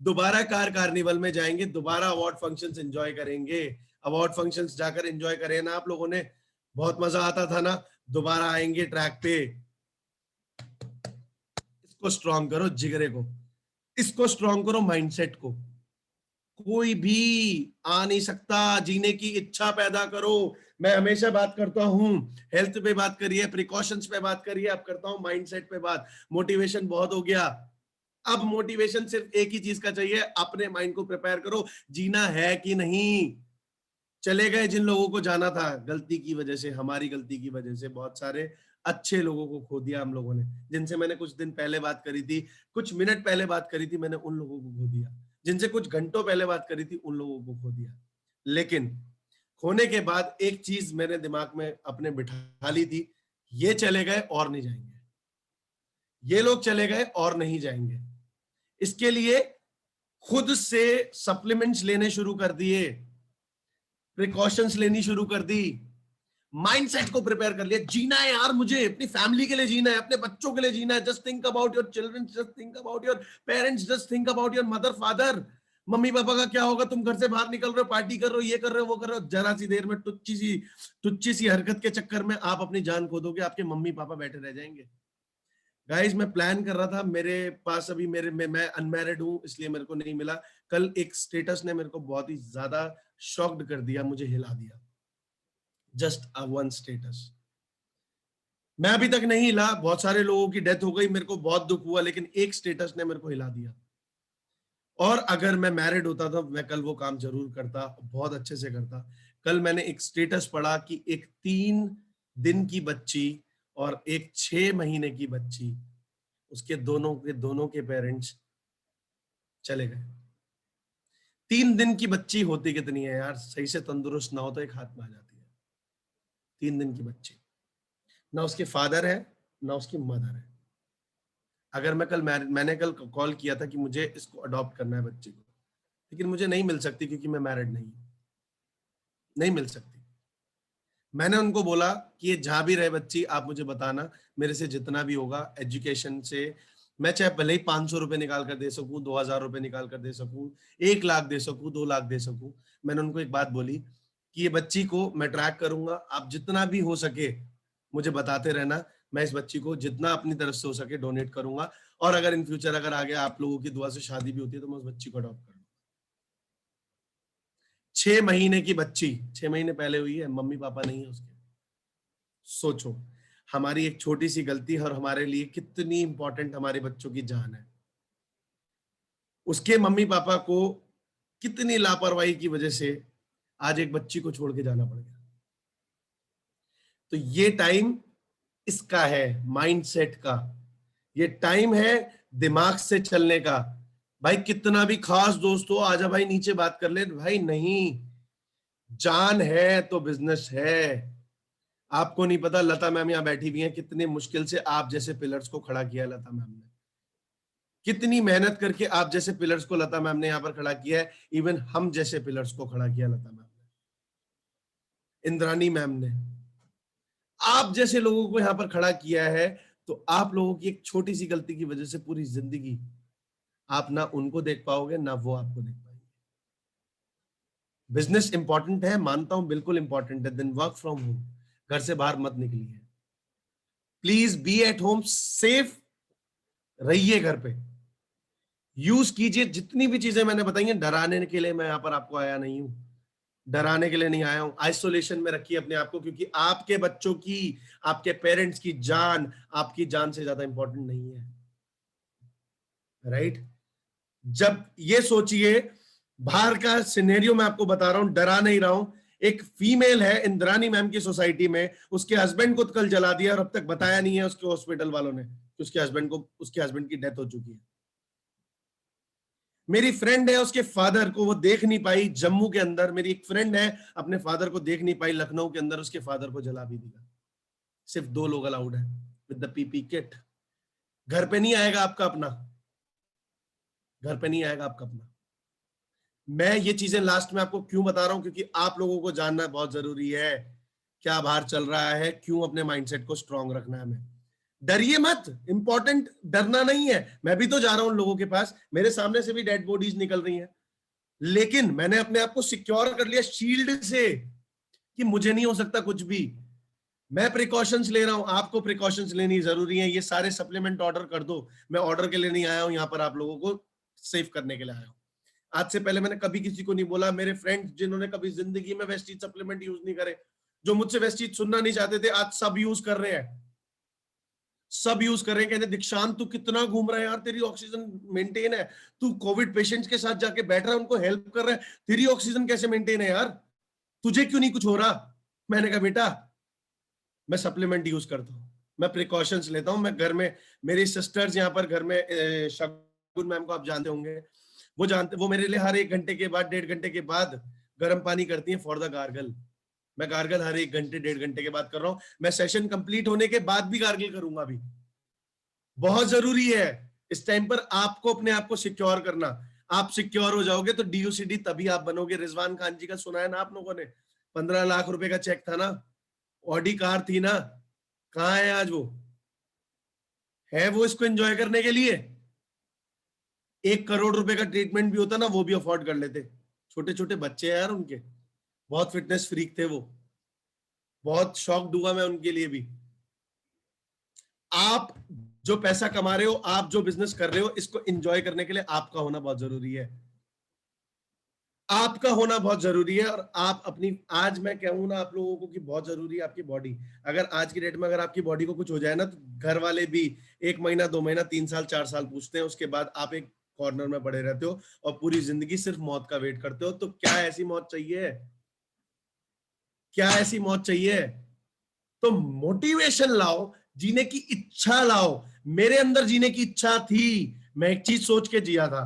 दोबारा कार कार्निवल में जाएंगे, दोबारा अवार्ड फंक्शंस एंजॉय करेंगे। अवार्ड फंक्शंस जाकर एंजॉय करें ना आप लोगों ने, बहुत मजा आता था ना, दोबारा आएंगे ट्रैक पे। इसको स्ट्रॉन्ग करो, जिगरे को, इसको स्ट्रॉन्ग करो, माइंडसेट को। कोई भी आ नहीं सकता, जीने की इच्छा पैदा करो। मैं हमेशा बात करता हूं, हेल्थ पे बात करिए, प्रिकॉशंस पे बात करिए, अब करता हूं माइंडसेट पे बात। मोटिवेशन बहुत हो गया, अब मोटिवेशन सिर्फ एक ही चीज का चाहिए, अपने माइंड को प्रिपेयर करो, जीना है कि नहीं। चले गए जिन लोगों को जाना था, गलती की वजह से, हमारी गलती की वजह से बहुत सारे अच्छे लोगों को खो दिया हम लोगों ने, जिनसे मैंने कुछ दिन पहले बात करी थी, कुछ मिनट पहले बात करी थी, मैंने उन लोगों को खो दिया। जिनसे कुछ घंटों पहले बात करी थी, उन लोगों को खो दिया। लेकिन खोने के बाद एक चीज मेरे दिमाग में अपने बिठा ली थी, ये चले गए और नहीं जाएंगे, ये लोग चले गए और नहीं जाएंगे। इसके लिए खुद से सप्लीमेंट्स लेने शुरू कर दिए, प्रिकॉशंस लेनी शुरू कर दी, माइंडसेट को प्रिपेयर कर लिया। जीना है यार, मुझे अपनी फैमिली के लिए जीना है, अपने बच्चों के लिए जीना है। Just think about your children, just think about your parents, just think about your mother father. Mummy papa का क्या होगा? तुम घर से बाहर निकल रहे हो, पार्टी कर रहे हो, ये कर रहे हो, वो कर रहे हो, जरा सी देर में टुच्ची सी हरकत के चक्कर में आप अपनी जान खो दोगे, आपके मम्मी पापा बैठे रह जाएंगे। गाइस, मैं प्लान कर रहा था, मेरे पास अभी मैं अनमैरिड हूं इसलिए मेरे को नहीं मिला। कल एक स्टेटस ने मेरे को बहुत ही ज्यादा शॉक्ड कर दिया, मुझे हिला दिया। Just a one status. मैं अभी तक नहीं हिला, बहुत सारे लोगों की डेथ हो गई, मेरे को बहुत दुख हुआ, लेकिन एक स्टेटस ने मेरे को हिला दिया। और अगर मैं मैरिड होता तो मैं कल वो काम जरूर करता, बहुत अच्छे से करता। कल मैंने एक स्टेटस पढ़ा कि एक 3 दिन की बच्ची और एक 6 महीने की बच्ची, उसके दोनों के पेरेंट्स चले गए। 3 दिन की बच्ची होती कितनी है यार, सही से तंदुरुस्त ना हो तो एक हाथ में आ जाती है। 3 दिन की बच्ची, ना उसके फादर है ना उसकी मदर है। अगर मैंने कल कॉल किया था कि मुझे इसको अडॉप्ट करना है बच्चे को, लेकिन मुझे नहीं मिल सकती क्योंकि मैं मैरिड नहीं मिल सकती। मैंने उनको बोला कि ये जहां भी रहे बच्ची, आप मुझे बताना, मेरे से जितना भी होगा एजुकेशन से, मैं चाहे भले ही 500 रुपए निकाल कर दे सकूं, 2000 रुपए निकाल कर दे सकूं, 1 लाख दे सकूं, 2 लाख दे सकूं। मैंने उनको एक बात बोली कि ये बच्ची को मैं ट्रैक करूंगा, आप जितना भी हो सके मुझे बताते रहना, मैं इस बच्ची को जितना अपनी तरफ से हो सके डोनेट करूंगा। और अगर इन फ्यूचर अगर आगे आप लोगों की दुआ से शादी भी होती है तो मैं उस बच्ची को अडॉप्ट करूंगा। 6 महीने की बच्ची, 6 महीने पहले हुई है, मम्मी पापा नहीं है उसके। सोचो, हमारी एक छोटी सी गलती है और हमारे लिए कितनी इंपॉर्टेंट हमारे बच्चों की जान है। उसके मम्मी पापा को कितनी लापरवाही की वजह से आज एक बच्ची को छोड़ के जाना पड़ गया। तो ये टाइम इसका है, माइंडसेट का, ये टाइम है दिमाग से चलने का। भाई कितना भी खास दोस्त हो, आजा भाई नीचे बात कर ले, भाई नहीं, जान है तो बिजनेस है। आपको नहीं पता, लता मैम यहाँ बैठी हुई हैं, कितने मुश्किल से आप जैसे पिलर्स को खड़ा किया लता मैम ने, कितनी मेहनत करके आप जैसे पिलर्स को लता मैम ने यहाँ पर खड़ा किया है। इवन हम जैसे पिलर्स को खड़ा किया लता मैम ने, इंद्रानी मैम ने, आप जैसे लोगों को यहाँ पर खड़ा किया है। तो आप लोगों की एक छोटी सी गलती की वजह से पूरी जिंदगी आप ना उनको देख पाओगे ना वो आपको देख पाएंगे। बिजनेस इंपॉर्टेंट है, मानता हूं, बिल्कुल इंपॉर्टेंट है, देन वर्क फ्रॉम होम, घर से बाहर मत निकलिए, please be at home, safe रहिए, घर पे यूज कीजिए जितनी भी चीजें मैंने बताई हैं। डराने के लिए मैं यहाँ पर आपको आया नहीं हूं, डराने के लिए नहीं आया हूं। आइसोलेशन में रखिए अपने आप को, क्योंकि आपके बच्चों की, आपके पेरेंट्स की जान आपकी जान से ज्यादा इंपॉर्टेंट नहीं है, राइट? जब ये सोचिए, बाहर का सिनेरियो मैं आपको बता रहा हूं, डरा नहीं रहा हूं। एक फीमेल है इंद्रानी मैम की सोसाइटी में, उसके हस्बैंड को कल जला दिया और अब तक बताया नहीं है उसके हॉस्पिटल वालों ने कि उसके हस्बैंड की डेथ हो चुकी है। मेरी फ्रेंड है, उसके फादर को वो देख नहीं पाई जम्मू के अंदर। मेरी एक फ्रेंड है, अपने फादर को देख नहीं पाई लखनऊ के अंदर, उसके फादर को जला भी दिया। सिर्फ 2 लोग अलाउड है विद द पीपी किट। घर पे नहीं आएगा आपका अपना, घर पे नहीं आएगा आपका अपना। मैं ये चीजें लास्ट में आपको क्यों बता रहा हूं, क्योंकि आप लोगों को जानना बहुत जरूरी है क्या बाहर चल रहा है, क्यों अपने माइंडसेट को स्ट्रांग रखना है हमें। डरिए मत, इंपॉर्टेंट डरना नहीं है। मैं भी तो जा रहा हूं लोगों के पास, मेरे सामने से भी डेड बॉडीज निकल रही हैं, लेकिन मैंने अपने आप को सिक्योर कर लिया शील्ड से कि मुझे नहीं हो सकता कुछ भी। मैं प्रिकॉशंस ले रहा हूं, आपको प्रिकॉशंस लेनी जरूरी है। ये सारे सप्लीमेंट ऑर्डर कर दो, मैं ऑर्डर के लिए नहीं आया हूं, यहाँ पर आप लोगों को सेव करने के लिए आया हूं। आज से पहले मैंने कभी किसी को नहीं बोला। मेरे फ्रेंड्स जिन्होंने कभी जिंदगी में वेस्टीज सप्लीमेंट यूज नहीं करे, जो मुझसे वेस्टीज सुनना नहीं चाहते थे, आज सब यूज कर रहे हैं, सब यूज कर रहे हैं। कहते दीक्षांत तू कितना घूम रहा है यार, तेरी ऑक्सीजन मेंटेन है, तू कोविड पेशेंट्स के साथ जाके बैठ रहा है, उनको हेल्प कर रहा है, तेरी ऑक्सीजन कैसे मेंटेन है यार, तुझे क्यों नहीं कुछ हो रहा? मैंने कहा बेटा मैं सप्लीमेंट यूज करता हूँ, मैं प्रिकॉशंस लेता हूँ। मैं घर में, मेरी सिस्टर्स यहाँ पर घर में, शगुन मैम को आप जानते होंगे, वो मेरे लिए हर 1 घंटे के बाद, 1.5 घंटे के बाद गर्म पानी करती हैं फॉर द गार्गल। मैं गार्गल हर 1 घंटे 1.5 घंटे के बाद कर रहा हूं। मैं सेशन कंप्लीट होने के बाद भी गार्गल करूंगा अभी। बहुत जरूरी है इस टाइम पर आपको अपने आप को सिक्योर करना। आप सिक्योर हो जाओगे तो DUCD तभी आप बनोगे। रिजवान खान जी का सुना है ना आप लोगों ने, 15 लाख रुपए का चेक था ना, ऑडी कार थी ना, कहां है आज वो? है वो इसको एंजॉय करने के लिए? 1 करोड़ रुपए का ट्रीटमेंट भी होता ना, वो भी अफोर्ड कर लेते। छोटे छोटे बच्चे हैं यार उनके, बहुत फिटनेस फ्रीक थे वो, बहुत शॉक्ड हुआ मैं उनके लिए भी। आप जो पैसा कमा रहे हो, आप जो बिजनेस कर रहे हो, इसको एंजॉय करने के लिए आपका होना बहुत जरूरी है। आपका होना बहुत जरूरी है। और आप अपनी, आज मैं कहूं ना आप लोगों को कि बहुत जरूरी है आपकी बॉडी। अगर आज की डेट में अगर आपकी बॉडी को कुछ हो जाए ना, तो घर वाले भी 1 महीना 2 महीना 3 साल 4 साल पूछते हैं, उसके बाद आप एक कॉर्नर में पड़े रहते हो और पूरी जिंदगी सिर्फ मौत का वेट करते हो। तो क्या ऐसी मौत चाहिए? क्या ऐसी मौत चाहिए? तो मोटिवेशन लाओ, जीने की इच्छा लाओ। मेरे अंदर जीने की इच्छा थी, मैं एक चीज सोच के जिया था।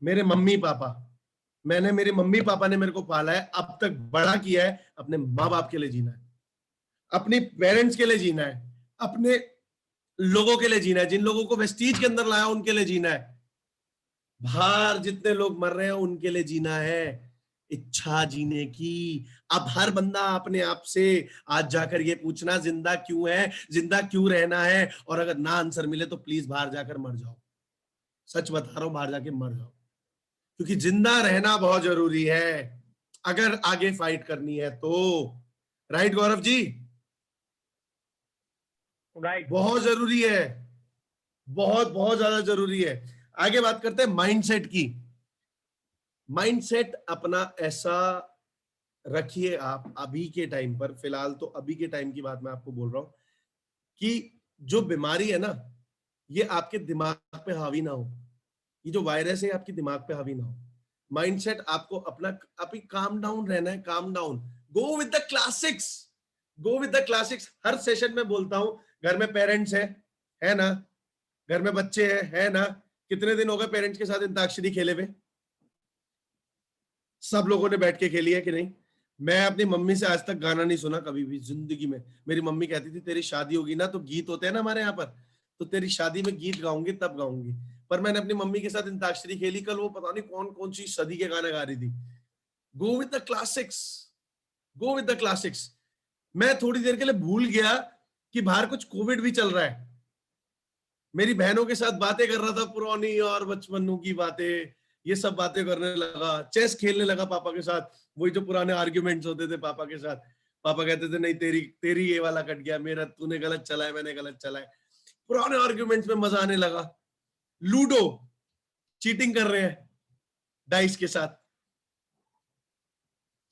मेरे मम्मी पापा, मेरे मम्मी पापा ने मेरे को पाला है, अब तक बड़ा किया है, अपने माँ बाप के लिए जीना है, अपने पेरेंट्स के लिए जीना है, अपने लोगों के लिए जीना है, जिन लोगों को वेस्टीज के अंदर लाया उनके लिए जीना है, बाहर जितने लोग मर रहे हैं उनके लिए जीना है। इच्छा जीने की। अब हर बंदा अपने आप से आज जाकर ये पूछना जिंदा क्यों है, जिंदा क्यों रहना है, और अगर ना आंसर मिले तो प्लीज बाहर जाकर मर जाओ। सच बता रहा हूं, बाहर जाके मर जाओ, क्योंकि जिंदा रहना बहुत जरूरी है अगर आगे फाइट करनी है तो। राइट गौरव जी? राइट। बहुत जरूरी है, बहुत बहुत ज्यादा जरूरी है। आगे बात करते हैं माइंडसेट की। माइंडसेट अपना ऐसा रखिए आप अभी के टाइम पर, फिलहाल तो अभी के टाइम की बात मैं आपको बोल रहा हूं, कि जो बीमारी है ना, ये आपके दिमाग पे हावी ना हो। ये जो वायरस है आपके दिमाग पे हावी ना हो। माइंडसेट आपको अपना, अभी काम डाउन रहना है, calm down. Go with the classics, go with the classics. Her session में बोलता हूं, घर में पेरेंट्स है ना, घर में बच्चे है ना। कितने दिन हो गए पेरेंट्स के साथ अंताक्षरी खेले हुए? सब लोगों ने बैठ के खेली है कि नहीं? मैं अपनी मम्मी से आज तक गाना नहीं सुना कभी भी जिंदगी में। मेरी मम्मी कहती थी तेरी शादी होगी ना तो गीत होते हैं ना हमारे यहाँ पर, तो तेरी शादी में गीत गाऊंगी तब गाऊंगी। पर मैंने अपनी मम्मी के साथ अंताक्षरी खेली कल, वो पता नहीं कौन कौन सी सदी के गाने गा रही थी। Go with the classics, go with the classics. मैं थोड़ी देर के लिए भूल गया कि बाहर कुछ कोविड भी चल रहा है। मेरी बहनों के साथ बातें कर रहा था, पुरानी और बचपनों की बातें, ये सब बातें करने लगा, चेस खेलने लगा पापा के साथ। वही जो पुराने आर्ग्यूमेंट्स होते थे पापा के साथ, पापा कहते थे नहीं तेरी ये वाला कट गया, मेरा तूने गलत चला है, मैंने गलत चला है। पुराने आर्ग्यूमेंट्स में मजा आने लगा। लूडो, चीटिंग कर रहे हैं डाइस के साथ,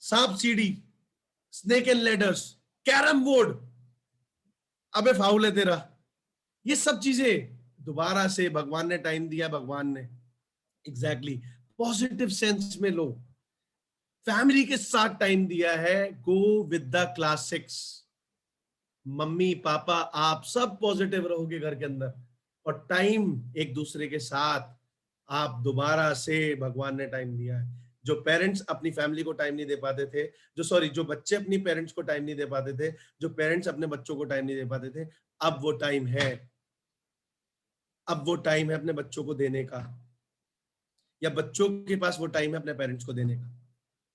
सांप सीढ़ी, snake and ladders, carrom board, अबे फाउल है तेरा। ये सब चीजें दोबारा से भगवान ने टाइम दिया, भगवान ने एग्जैक्टली पॉजिटिव सेंस में लो, फैमिली के साथ टाइम दिया है। Go with the classics. Mummy papa आप सब पॉजिटिव रहोगे घर के अंदर, और टाइम एक दूसरे के साथ आप दोबारा से, भगवान ने टाइम दिया है। जो पेरेंट्स अपनी फैमिली को टाइम नहीं दे पाते थे, जो बच्चे अपनी पेरेंट्स को टाइम नहीं दे पाते थे, जो पेरेंट्स अपने बच्चों को टाइम नहीं दे पाते थे, अब वो टाइम है। अब वो टाइम है अपने बच्चों को देने का, या बच्चों के पास वो टाइम है अपने पेरेंट्स को देने का।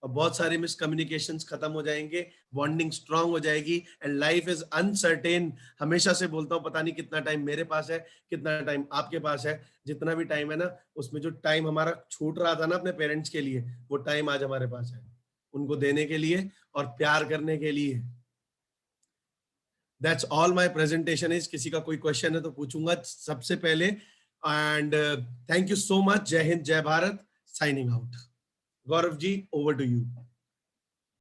और बहुत सारे मिसकम्युनिकेशंस खत्म हो जाएंगे, बॉन्डिंग स्ट्रांग हो जाएगी, एंड लाइफ इज अनसर्टेन। हमेशा से बोलता हूं, पता नहीं कितना टाइम मेरे पास है, कितना टाइम आपके पास है। जितना भी टाइम है ना, उसमें जो टाइम हमारा छूट रहा था ना अपने पेरेंट्स के लिए, वो टाइम आज हमारे पास है उनको देने के लिए और प्यार करने के लिए। That's all my presentation is. किसी का कोई क्वेश्चन है तो पूछूंगा सबसे पहले। And thank you so much. जय हिंद, जय Bharat. Signing out. Gaurav ji, over to you.